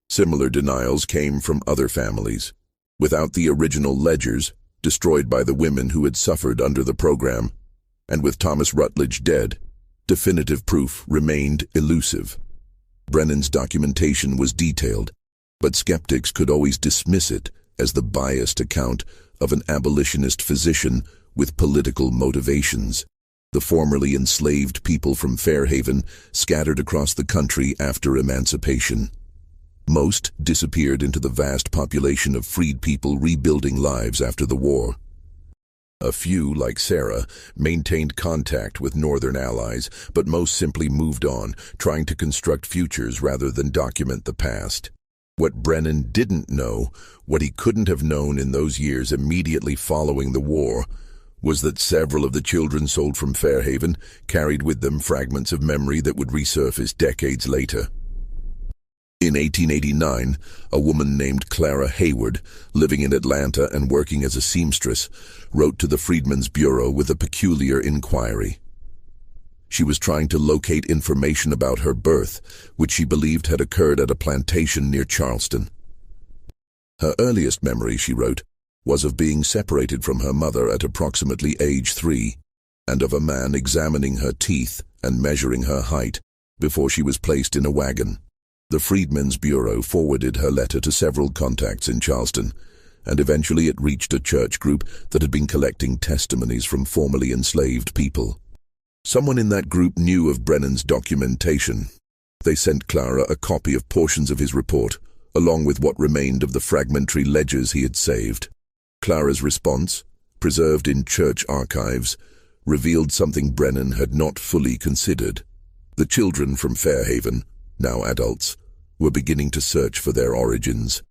Similar denials came from other families. Without the original ledgers, destroyed by the women who had suffered under the program, and with Thomas Rutledge dead, definitive proof remained elusive. Brennan's documentation was detailed, but skeptics could always dismiss it as the biased account of an abolitionist physician with political motivations. The formerly enslaved people from Fairhaven scattered across the country after emancipation. Most disappeared into the vast population of freed people rebuilding lives after the war. A few, like Sarah, maintained contact with Northern allies, but most simply moved on, trying to construct futures rather than document the past. What Brennan didn't know, what he couldn't have known in those years immediately following the war, was that several of the children sold from Fairhaven carried with them fragments of memory that would resurface decades later. In 1889, a woman named Clara Hayward, living in Atlanta and working as a seamstress, wrote to the Freedmen's Bureau with a peculiar inquiry. She was trying to locate information about her birth, which she believed had occurred at a plantation near Charleston. Her earliest memory, she wrote, was of being separated from her mother at approximately age 3, and of a man examining her teeth and measuring her height before she was placed in a wagon. The Freedmen's Bureau forwarded her letter to several contacts in Charleston, and eventually it reached a church group that had been collecting testimonies from formerly enslaved people. Someone in that group knew of Brennan's documentation. They sent Clara a copy of portions of his report, along with what remained of the fragmentary ledgers he had saved. Clara's response, preserved in church archives, revealed something Brennan had not fully considered. The children from Fairhaven, now adults, were beginning to search for their origins.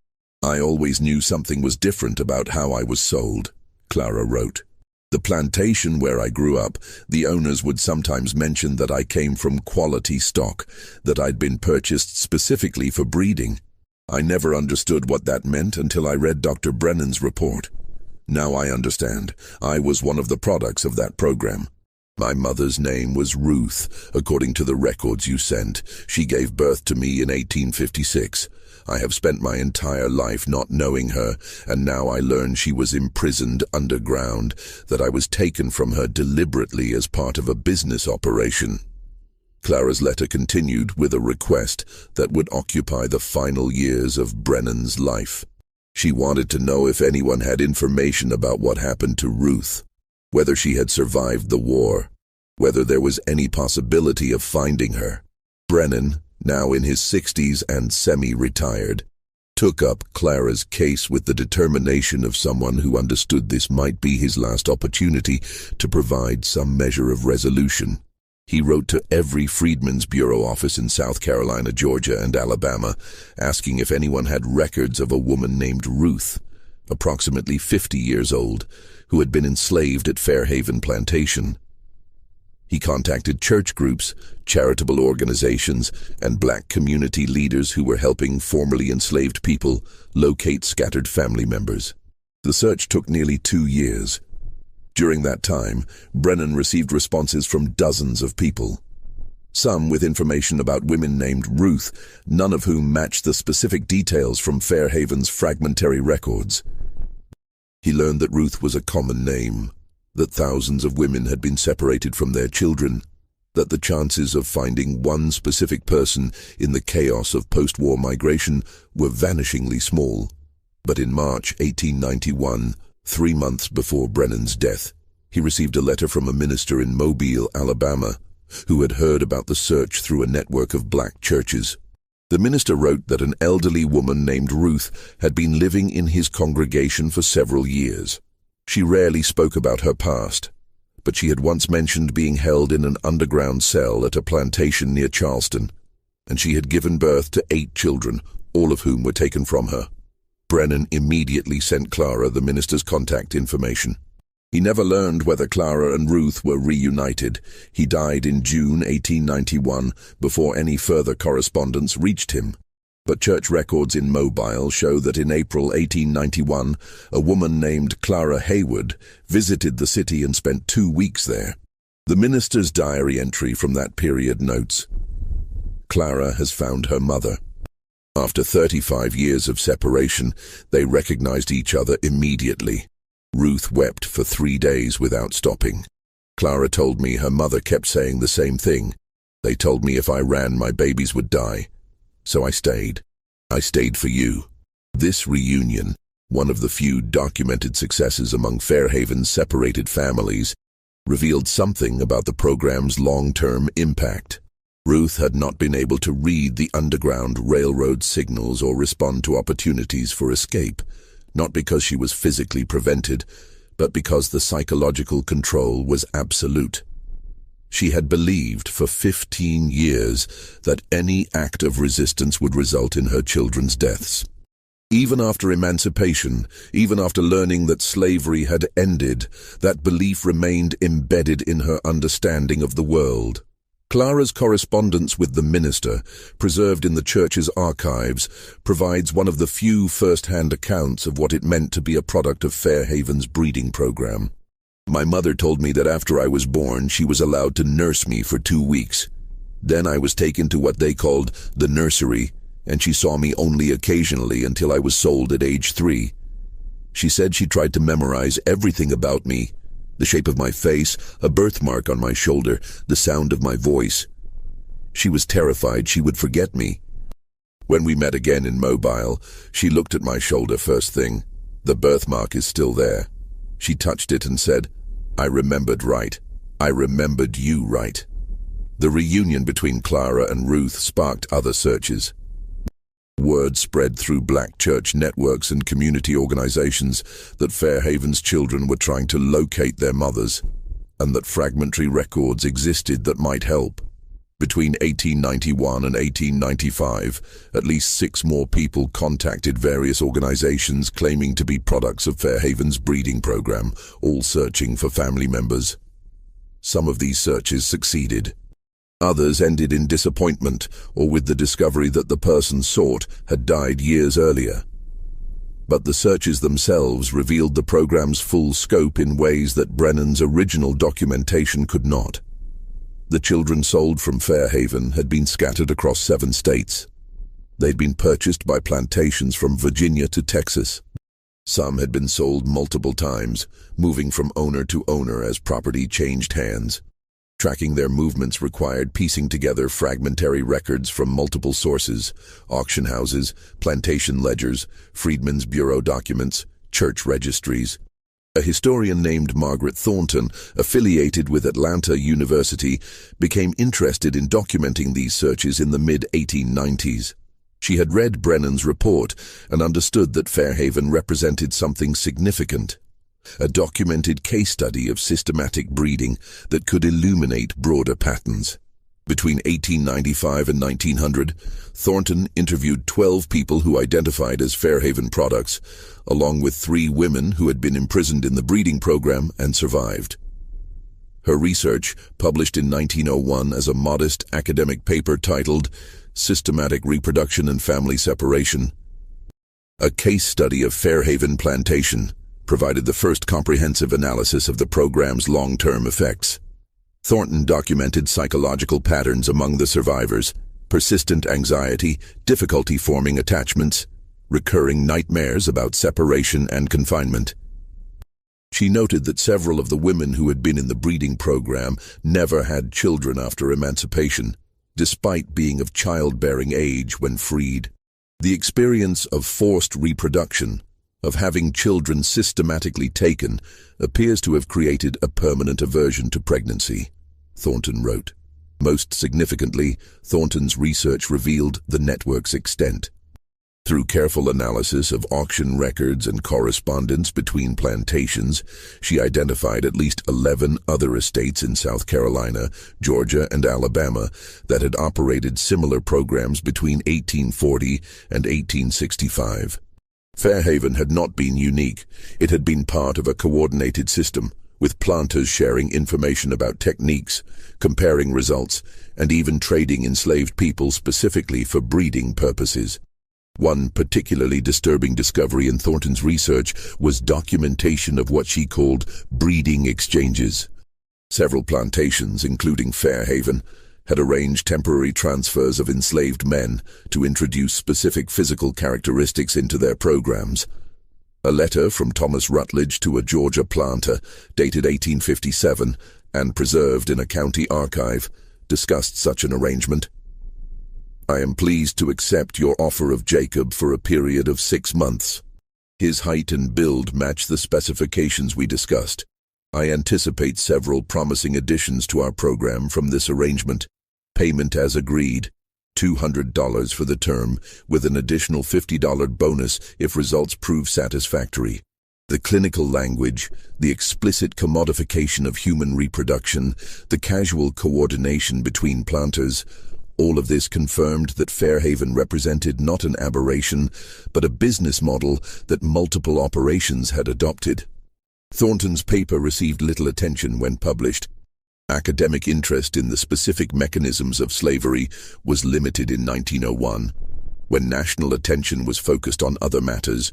I always knew something was different about how I was sold, Clara wrote. The plantation where I grew up, the owners would sometimes mention that I came from quality stock, that I'd been purchased specifically for breeding. I never understood what that meant until I read Dr. Brennan's report. Now I understand. I was one of the products of that program. My mother's name was Ruth, according to the records you sent. She gave birth to me in 1856. I have spent my entire life not knowing her, and now I learn she was imprisoned underground, that I was taken from her deliberately as part of a business operation. Clara's letter continued with a request that would occupy the final years of Brennan's life. She wanted to know if anyone had information about what happened to Ruth, whether she had survived the war, whether there was any possibility of finding her. Brennan, now in his 60s and semi-retired, took up Clara's case with the determination of someone who understood this might be his last opportunity to provide some measure of resolution. He wrote to every Freedmen's Bureau office in South Carolina, Georgia, and Alabama, asking if anyone had records of a woman named Ruth, approximately 50 years old, who had been enslaved at Fairhaven Plantation. He contacted church groups, charitable organizations, and black community leaders who were helping formerly enslaved people locate scattered family members. The search took nearly 2 years. During that time, Brennan received responses from dozens of people, some with information about women named Ruth, none of whom matched the specific details from Fairhaven's fragmentary records. He learned that Ruth was a common name, that thousands of women had been separated from their children, that the chances of finding one specific person in the chaos of post-war migration were vanishingly small. But in March 1891, 3 months before Brennan's death, he received a letter from a minister in Mobile, Alabama, who had heard about the search through a network of black churches. The minister wrote that an elderly woman named Ruth had been living in his congregation for several years. She rarely spoke about her past, but she had once mentioned being held in an underground cell at a plantation near Charleston, and she had given birth to 8 children, all of whom were taken from her. Brennan immediately sent Clara the minister's contact information. He never learned whether Clara and Ruth were reunited. He died in June 1891 before any further correspondence reached him. But church records in Mobile show that in April 1891, a woman named Clara Hayward visited the city and spent 2 weeks there. The minister's diary entry from that period notes, "Clara has found her mother. After 35 years of separation, they recognized each other immediately. Ruth wept for 3 days without stopping. Clara told me her mother kept saying the same thing. They told me if I ran, my babies would die. So I stayed. I stayed for you." This reunion, one of the few documented successes among Fairhaven's separated families, revealed something about the program's long-term impact. Ruth had not been able to read the underground railroad signals or respond to opportunities for escape, not because she was physically prevented, but because the psychological control was absolute. She had believed for 15 years that any act of resistance would result in her children's deaths. Even after emancipation, even after learning that slavery had ended, that belief remained embedded in her understanding of the world. Clara's correspondence with the minister, preserved in the church's archives, provides one of the few first-hand accounts of what it meant to be a product of Fairhaven's breeding program. "My mother told me that after I was born, she was allowed to nurse me for 2 weeks. Then I was taken to what they called the nursery, and she saw me only occasionally until I was sold at age 3. She said she tried to memorize everything about me, the shape of my face, a birthmark on my shoulder, the sound of my voice. She was terrified she would forget me. When we met again in Mobile, she looked at my shoulder first thing. The birthmark is still there. She touched it and said, 'I remembered right. I remembered you right.'" The reunion between Clara and Ruth sparked other searches. Word spread through black church networks and community organizations that Fairhaven's children were trying to locate their mothers, and that fragmentary records existed that might help. Between 1891 and 1895, at least 6 more people contacted various organizations claiming to be products of Fairhaven's breeding program, all searching for family members. Some of these searches succeeded. Others ended in disappointment or with the discovery that the person sought had died years earlier. But the searches themselves revealed the program's full scope in ways that Brennan's original documentation could not. The children sold from Fairhaven had been scattered across 7 states. They'd been purchased by plantations from Virginia to Texas. Some had been sold multiple times, moving from owner to owner as property changed hands. Tracking their movements required piecing together fragmentary records from multiple sources: auction houses, plantation ledgers, Freedmen's Bureau documents, church registries. A historian named Margaret Thornton, affiliated with Atlanta University, became interested in documenting these searches in the mid-1890s. She had read Brennan's report and understood that Fairhaven represented something significant, a documented case study of systematic breeding that could illuminate broader patterns. Between 1895 and 1900, Thornton interviewed 12 people who identified as Fairhaven products, along with 3 women who had been imprisoned in the breeding program and survived. Her research, published in 1901 as a modest academic paper titled Systematic Reproduction and Family Separation, a case study of Fairhaven Plantation, provided the first comprehensive analysis of the program's long-term effects. Thornton documented psychological patterns among the survivors: persistent anxiety, difficulty forming attachments, recurring nightmares about separation and confinement. She noted that several of the women who had been in the breeding program never had children after emancipation, despite being of childbearing age when freed. The experience of forced reproduction, of having children systematically taken, appears to have created a permanent aversion to pregnancy, Thornton wrote. Most significantly, Thornton's research revealed the network's extent. Through careful analysis of auction records and correspondence between plantations, she identified at least 11 other estates in South Carolina, Georgia, and Alabama that had operated similar programs between 1840 and 1865. Fairhaven had not been unique. It had been part of a coordinated system, with planters sharing information about techniques, comparing results, and even trading enslaved people specifically for breeding purposes. One particularly disturbing discovery in Thornton's research was documentation of what she called breeding exchanges. Several plantations, including Fairhaven, had arranged temporary transfers of enslaved men to introduce specific physical characteristics into their programs. A letter from Thomas Rutledge to a Georgia planter, dated 1857 and preserved in a county archive, discussed such an arrangement. "I am pleased to accept your offer of Jacob for a period of 6 months. His height and build match the specifications we discussed. I anticipate several promising additions to our program from this arrangement. Payment as agreed, $200 for the term, with an additional $50 bonus if results prove satisfactory." The clinical language, the explicit commodification of human reproduction, the casual coordination between planters, all of this confirmed that Fairhaven represented not an aberration, but a business model that multiple operations had adopted. Thornton's paper received little attention when published. Academic interest in the specific mechanisms of slavery was limited in 1901, when national attention was focused on other matters,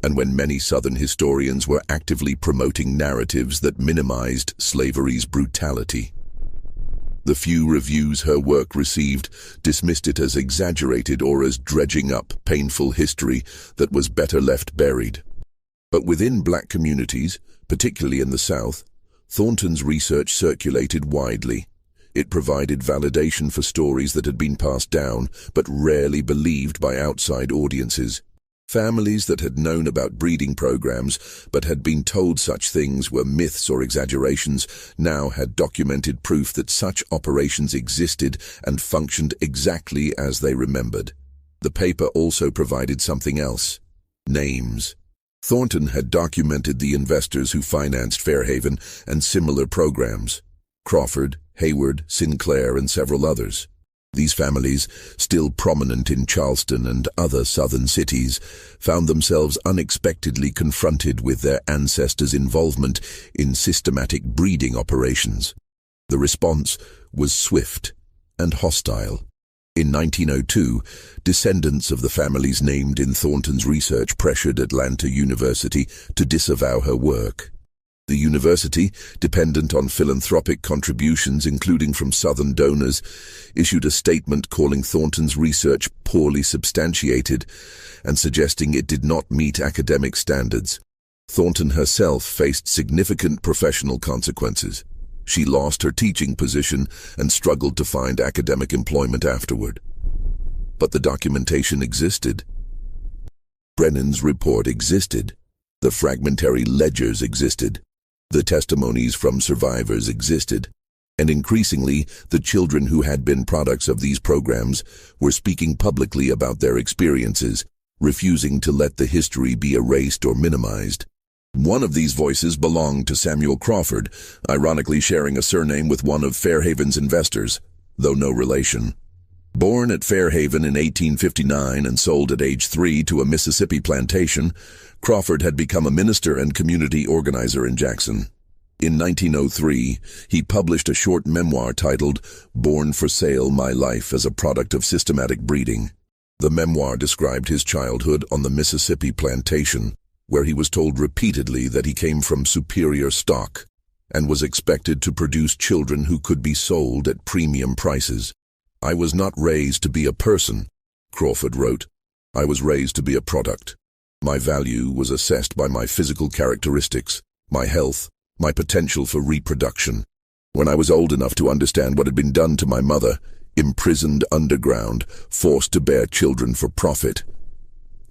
and when many Southern historians were actively promoting narratives that minimized slavery's brutality. The few reviews her work received dismissed it as exaggerated or as dredging up painful history that was better left buried. But within black communities, particularly in the South, Thornton's research circulated widely. It provided validation for stories that had been passed down, but rarely believed by outside audiences. Families that had known about breeding programs, but had been told such things were myths or exaggerations, now had documented proof that such operations existed and functioned exactly as they remembered. The paper also provided something else: names. Thornton had documented the investors who financed Fairhaven and similar programs: Crawford, Hayward, Sinclair, and several others. These families, still prominent in Charleston and other southern cities, found themselves unexpectedly confronted with their ancestors' involvement in systematic breeding operations. The response was swift and hostile. In 1902, descendants of the families named in Thornton's research pressured Atlanta University to disavow her work. The university, dependent on philanthropic contributions including from Southern donors, issued a statement calling Thornton's research poorly substantiated and suggesting it did not meet academic standards. Thornton herself faced significant professional consequences. She lost her teaching position and struggled to find academic employment afterward. But the documentation existed. Brennan's report existed. The fragmentary ledgers existed. The testimonies from survivors existed. And increasingly, the children who had been products of these programs were speaking publicly about their experiences, refusing to let the history be erased or minimized. One of these voices belonged to Samuel Crawford, ironically sharing a surname with one of Fairhaven's investors, though no relation. Born at Fairhaven in 1859 and sold at age 3 to a Mississippi plantation, Crawford had become a minister and community organizer in Jackson. In 1903, he published a short memoir titled Born for Sale: My Life as a Product of Systematic Breeding. The memoir described his childhood on the Mississippi plantation, where he was told repeatedly that he came from superior stock and was expected to produce children who could be sold at premium prices. "I was not raised to be a person," Crawford wrote. "I was raised to be a product. My value was assessed by my physical characteristics, my health, my potential for reproduction. When I was old enough to understand what had been done to my mother, imprisoned underground, forced to bear children for profit,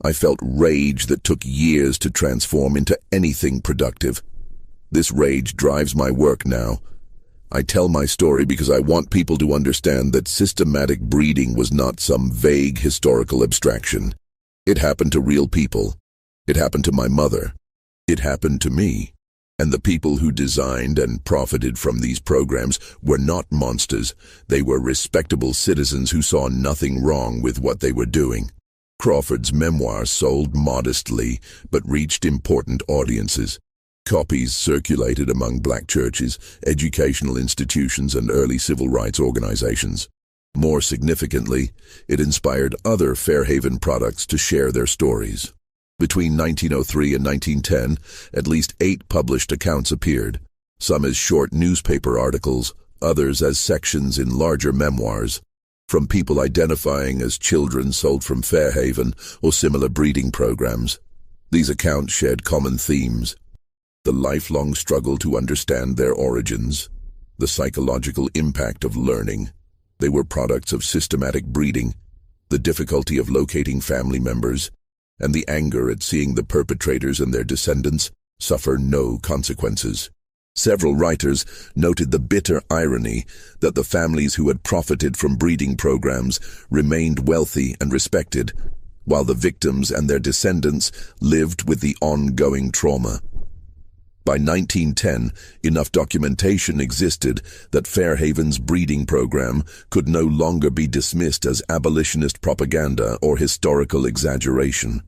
I felt rage that took years to transform into anything productive. This rage drives my work now. I tell my story because I want people to understand that systematic breeding was not some vague historical abstraction. It happened to real people. It happened to my mother. It happened to me. And the people who designed and profited from these programs were not monsters. They were respectable citizens who saw nothing wrong with what they were doing." Crawford's memoir sold modestly, but reached important audiences. Copies circulated among black churches, educational institutions, and early civil rights organizations. More significantly, it inspired other Fairhaven products to share their stories. Between 1903 and 1910, at least 8 published accounts appeared, some as short newspaper articles, others as sections in larger memoirs, from people identifying as children sold from Fairhaven or similar breeding programs. These accounts shared common themes: the lifelong struggle to understand their origins, the psychological impact of learning. They were products of systematic breeding, the difficulty of locating family members, and the anger at seeing the perpetrators and their descendants suffer no consequences. Several writers noted the bitter irony that the families who had profited from breeding programs remained wealthy and respected, while the victims and their descendants lived with the ongoing trauma. By 1910, enough documentation existed that Fairhaven's breeding program could no longer be dismissed as abolitionist propaganda or historical exaggeration.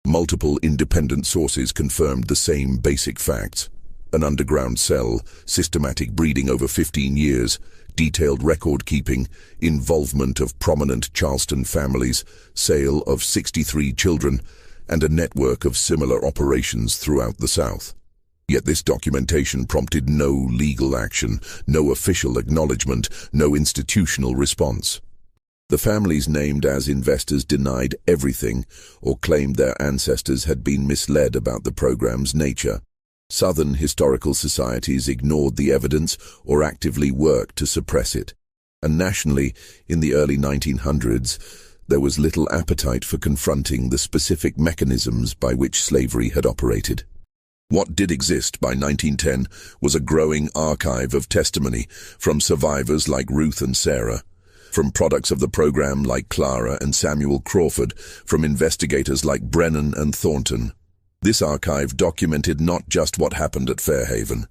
Multiple independent sources confirmed the same basic facts: an underground cell, systematic breeding over 15 years, detailed record-keeping, involvement of prominent Charleston families, sale of 63 children, and a network of similar operations throughout the South. Yet this documentation prompted no legal action, no official acknowledgement, no institutional response. The families named as investors denied everything or claimed their ancestors had been misled about the program's nature. Southern historical societies ignored the evidence or actively worked to suppress it. And nationally, in the early 1900s, there was little appetite for confronting the specific mechanisms by which slavery had operated. What did exist by 1910 was a growing archive of testimony from survivors like Ruth and Sarah, from products of the program like Clara and Samuel Crawford, from investigators like Brennan and Thornton. This archive documented not just what happened at Fairhaven,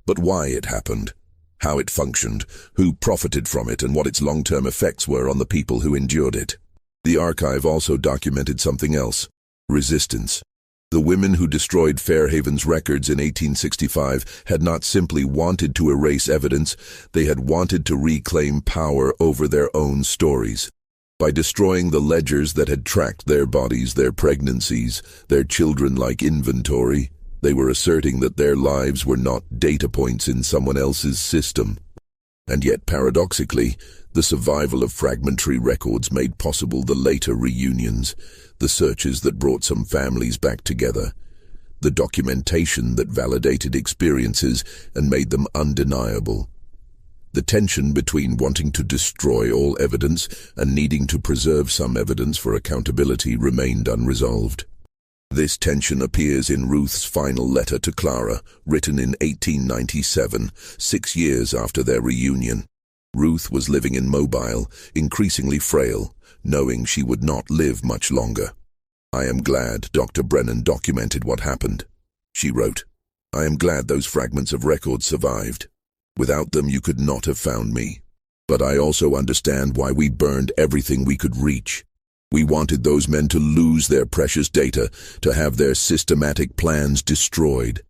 but why it happened, how it functioned, who profited from it, and what its long-term effects were on the people who endured it. The archive also documented something else: resistance. The women who destroyed Fairhaven's records in 1865 had not simply wanted to erase evidence, they had wanted to reclaim power over their own stories. By destroying the ledgers that had tracked their bodies, their pregnancies, their children-like inventory, they were asserting that their lives were not data points in someone else's system. And yet, paradoxically, the survival of fragmentary records made possible the later reunions, the searches that brought some families back together. the documentation that validated experiences and made them undeniable. The tension between wanting to destroy all evidence and needing to preserve some evidence for accountability remained unresolved. This tension appears in Ruth's final letter to Clara, written in 1897, 6 years after their reunion. Ruth was living in Mobile, increasingly frail, knowing she would not live much longer. "I am glad Dr. Brennan documented what happened," she wrote. "I am glad those fragments of record survived. Without them, you could not have found me. But I also understand why we burned everything we could reach. We wanted those men to lose their precious data, to have their systematic plans destroyed.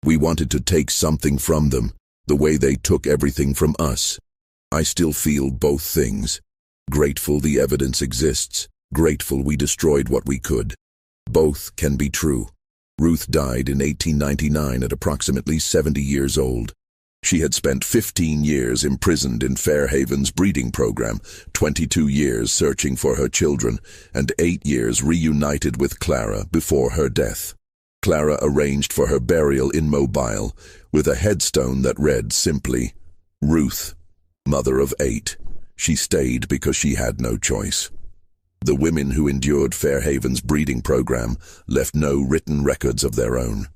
We wanted to take something from them, the way they took everything from us. I still feel both things. Grateful the evidence exists, grateful we destroyed what we could. Both can be true." Ruth died in 1899 at approximately 70 years old. She had spent 15 years imprisoned in Fairhaven's breeding program, 22 years searching for her children, and 8 years reunited with Clara before her death. Clara arranged for her burial in Mobile, with a headstone that read simply, "Ruth, mother of 8. She stayed because she had no choice." The women who endured Fairhaven's breeding program left no written records of their own.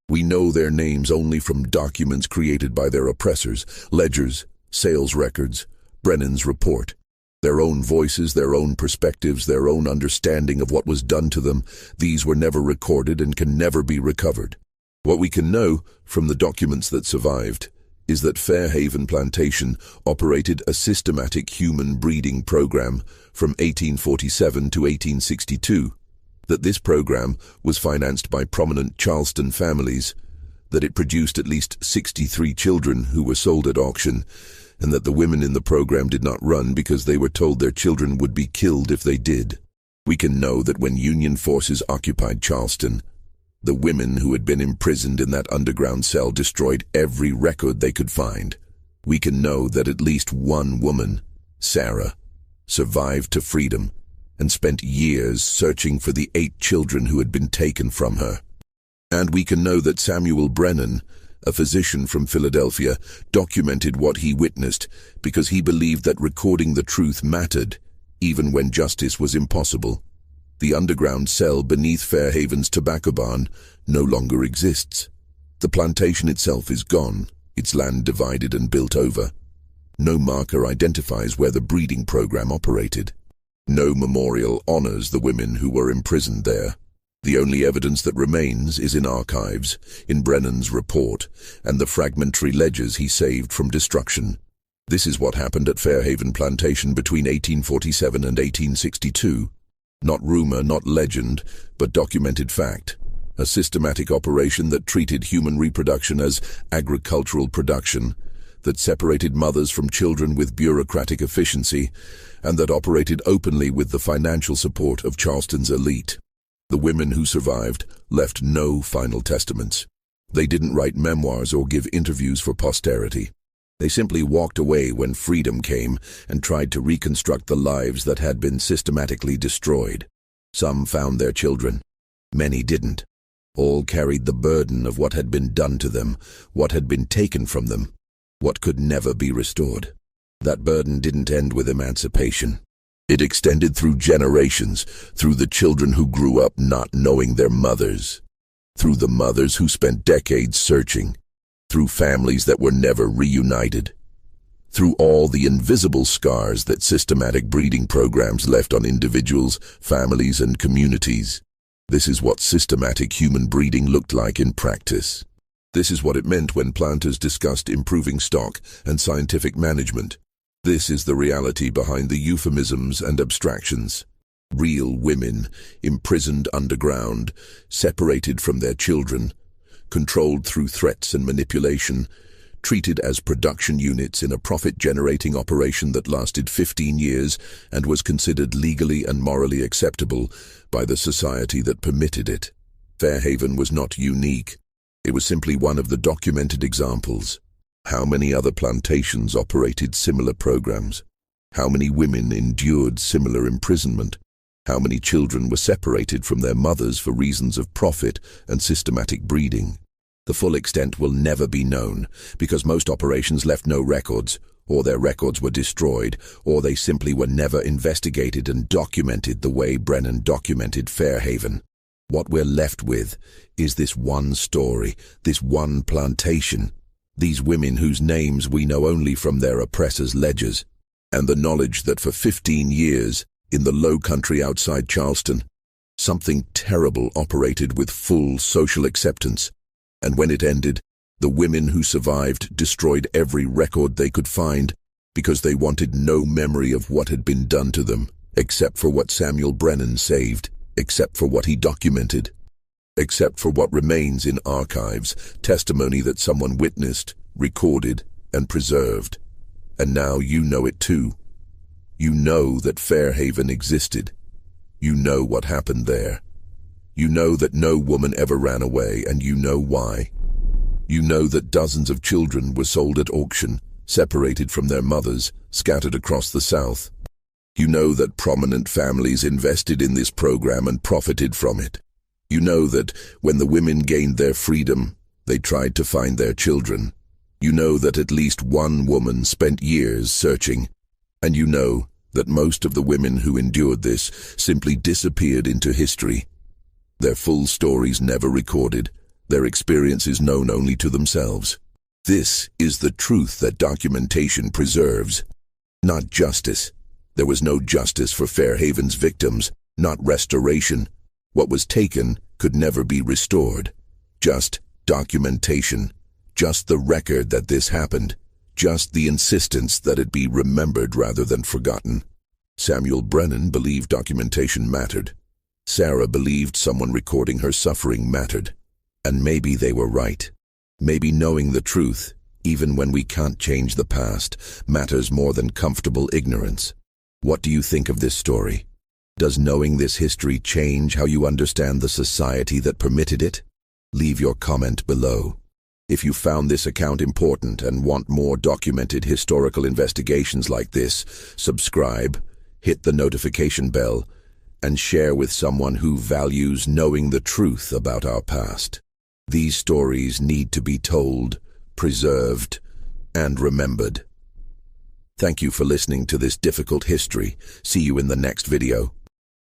We know their names only from documents created by their oppressors, ledgers, sales records, Brennan's report. Their own voices, their own perspectives, their own understanding of what was done to them, these were never recorded and can never be recovered. What we can know from the documents that survived is that Fairhaven Plantation operated a systematic human breeding program from 1847 to 1862, that this program was financed by prominent Charleston families, that it produced at least 63 children who were sold at auction, and that the women in the program did not run because they were told their children would be killed if they did. We can know that when Union forces occupied Charleston, the women who had been imprisoned in that underground cell destroyed every record they could find. We can know that at least one woman, Sarah, survived to freedom and spent years searching for the 8 children who had been taken from her. And we can know that Samuel Brennan, a physician from Philadelphia, documented what he witnessed because he believed that recording the truth mattered, even when justice was impossible. The underground cell beneath Fairhaven's tobacco barn no longer exists. The plantation itself is gone, its land divided and built over. No marker identifies where the breeding program operated. No memorial honors the women who were imprisoned there. The only evidence that remains is in archives, in Brennan's report, and the fragmentary ledgers he saved from destruction. This is what happened at Fairhaven Plantation between 1847 and 1862. Not rumor, not legend, but documented fact. A systematic operation that treated human reproduction as agricultural production, that separated mothers from children with bureaucratic efficiency, and that operated openly with the financial support of Charleston's elite. The women who survived left no final testaments. They didn't write memoirs or give interviews for posterity. They simply walked away when freedom came and tried to reconstruct the lives that had been systematically destroyed. Some found their children. Many didn't. All carried the burden of what had been done to them, what had been taken from them, what could never be restored. That burden didn't end with emancipation. It extended through generations, through the children who grew up not knowing their mothers, through the mothers who spent decades searching, through families that were never reunited, through all the invisible scars that systematic breeding programs left on individuals, families, and communities. This is what systematic human breeding looked like in practice. This is what it meant when planters discussed improving stock and scientific management. This is the reality behind the euphemisms and abstractions. Real women, imprisoned underground, separated from their children, controlled through threats and manipulation, treated as production units in a profit-generating operation that lasted 15 years and was considered legally and morally acceptable by the society that permitted it. Fairhaven was not unique. It was simply one of the documented examples. How many other plantations operated similar programs? How many women endured similar imprisonment? How many children were separated from their mothers for reasons of profit and systematic breeding? The full extent will never be known, because most operations left no records, or their records were destroyed, or they simply were never investigated and documented the way Brennan documented Fairhaven. What we're left with is this one story, this one plantation, these women whose names we know only from their oppressors' ledgers, and the knowledge that for 15 years, in the low country outside Charleston, something terrible operated with full social acceptance, and when it ended, the women who survived destroyed every record they could find because they wanted no memory of what had been done to them, except for what Samuel Brennan saved, except for what he documented, except for what remains in archives, testimony that someone witnessed, recorded, and preserved. And now you know it too. You know that Fairhaven existed. You know what happened there. You know that no woman ever ran away, and you know why. You know that dozens of children were sold at auction, separated from their mothers, scattered across the South. You know that prominent families invested in this program and profited from it. You know that when the women gained their freedom, they tried to find their children. You know that at least one woman spent years searching. And you know that most of the women who endured this simply disappeared into history. Their full stories never recorded, their experiences known only to themselves. This is the truth that documentation preserves, not justice. There was no justice for Fairhaven's victims, not restoration. What was taken could never be restored. Just documentation, just the record that this happened, just the insistence that it be remembered rather than forgotten. Samuel Brennan believed documentation mattered. Sarah believed someone recording her suffering mattered. And maybe they were right. Maybe knowing the truth, even when we can't change the past, matters more than comfortable ignorance. What do you think of this story? Does knowing this history change how you understand the society that permitted it? Leave your comment below. If you found this account important and want more documented historical investigations like this, subscribe, hit the notification bell, and share with someone who values knowing the truth about our past. These stories need to be told, preserved, and remembered. Thank you for listening to this difficult history. See you in the next video.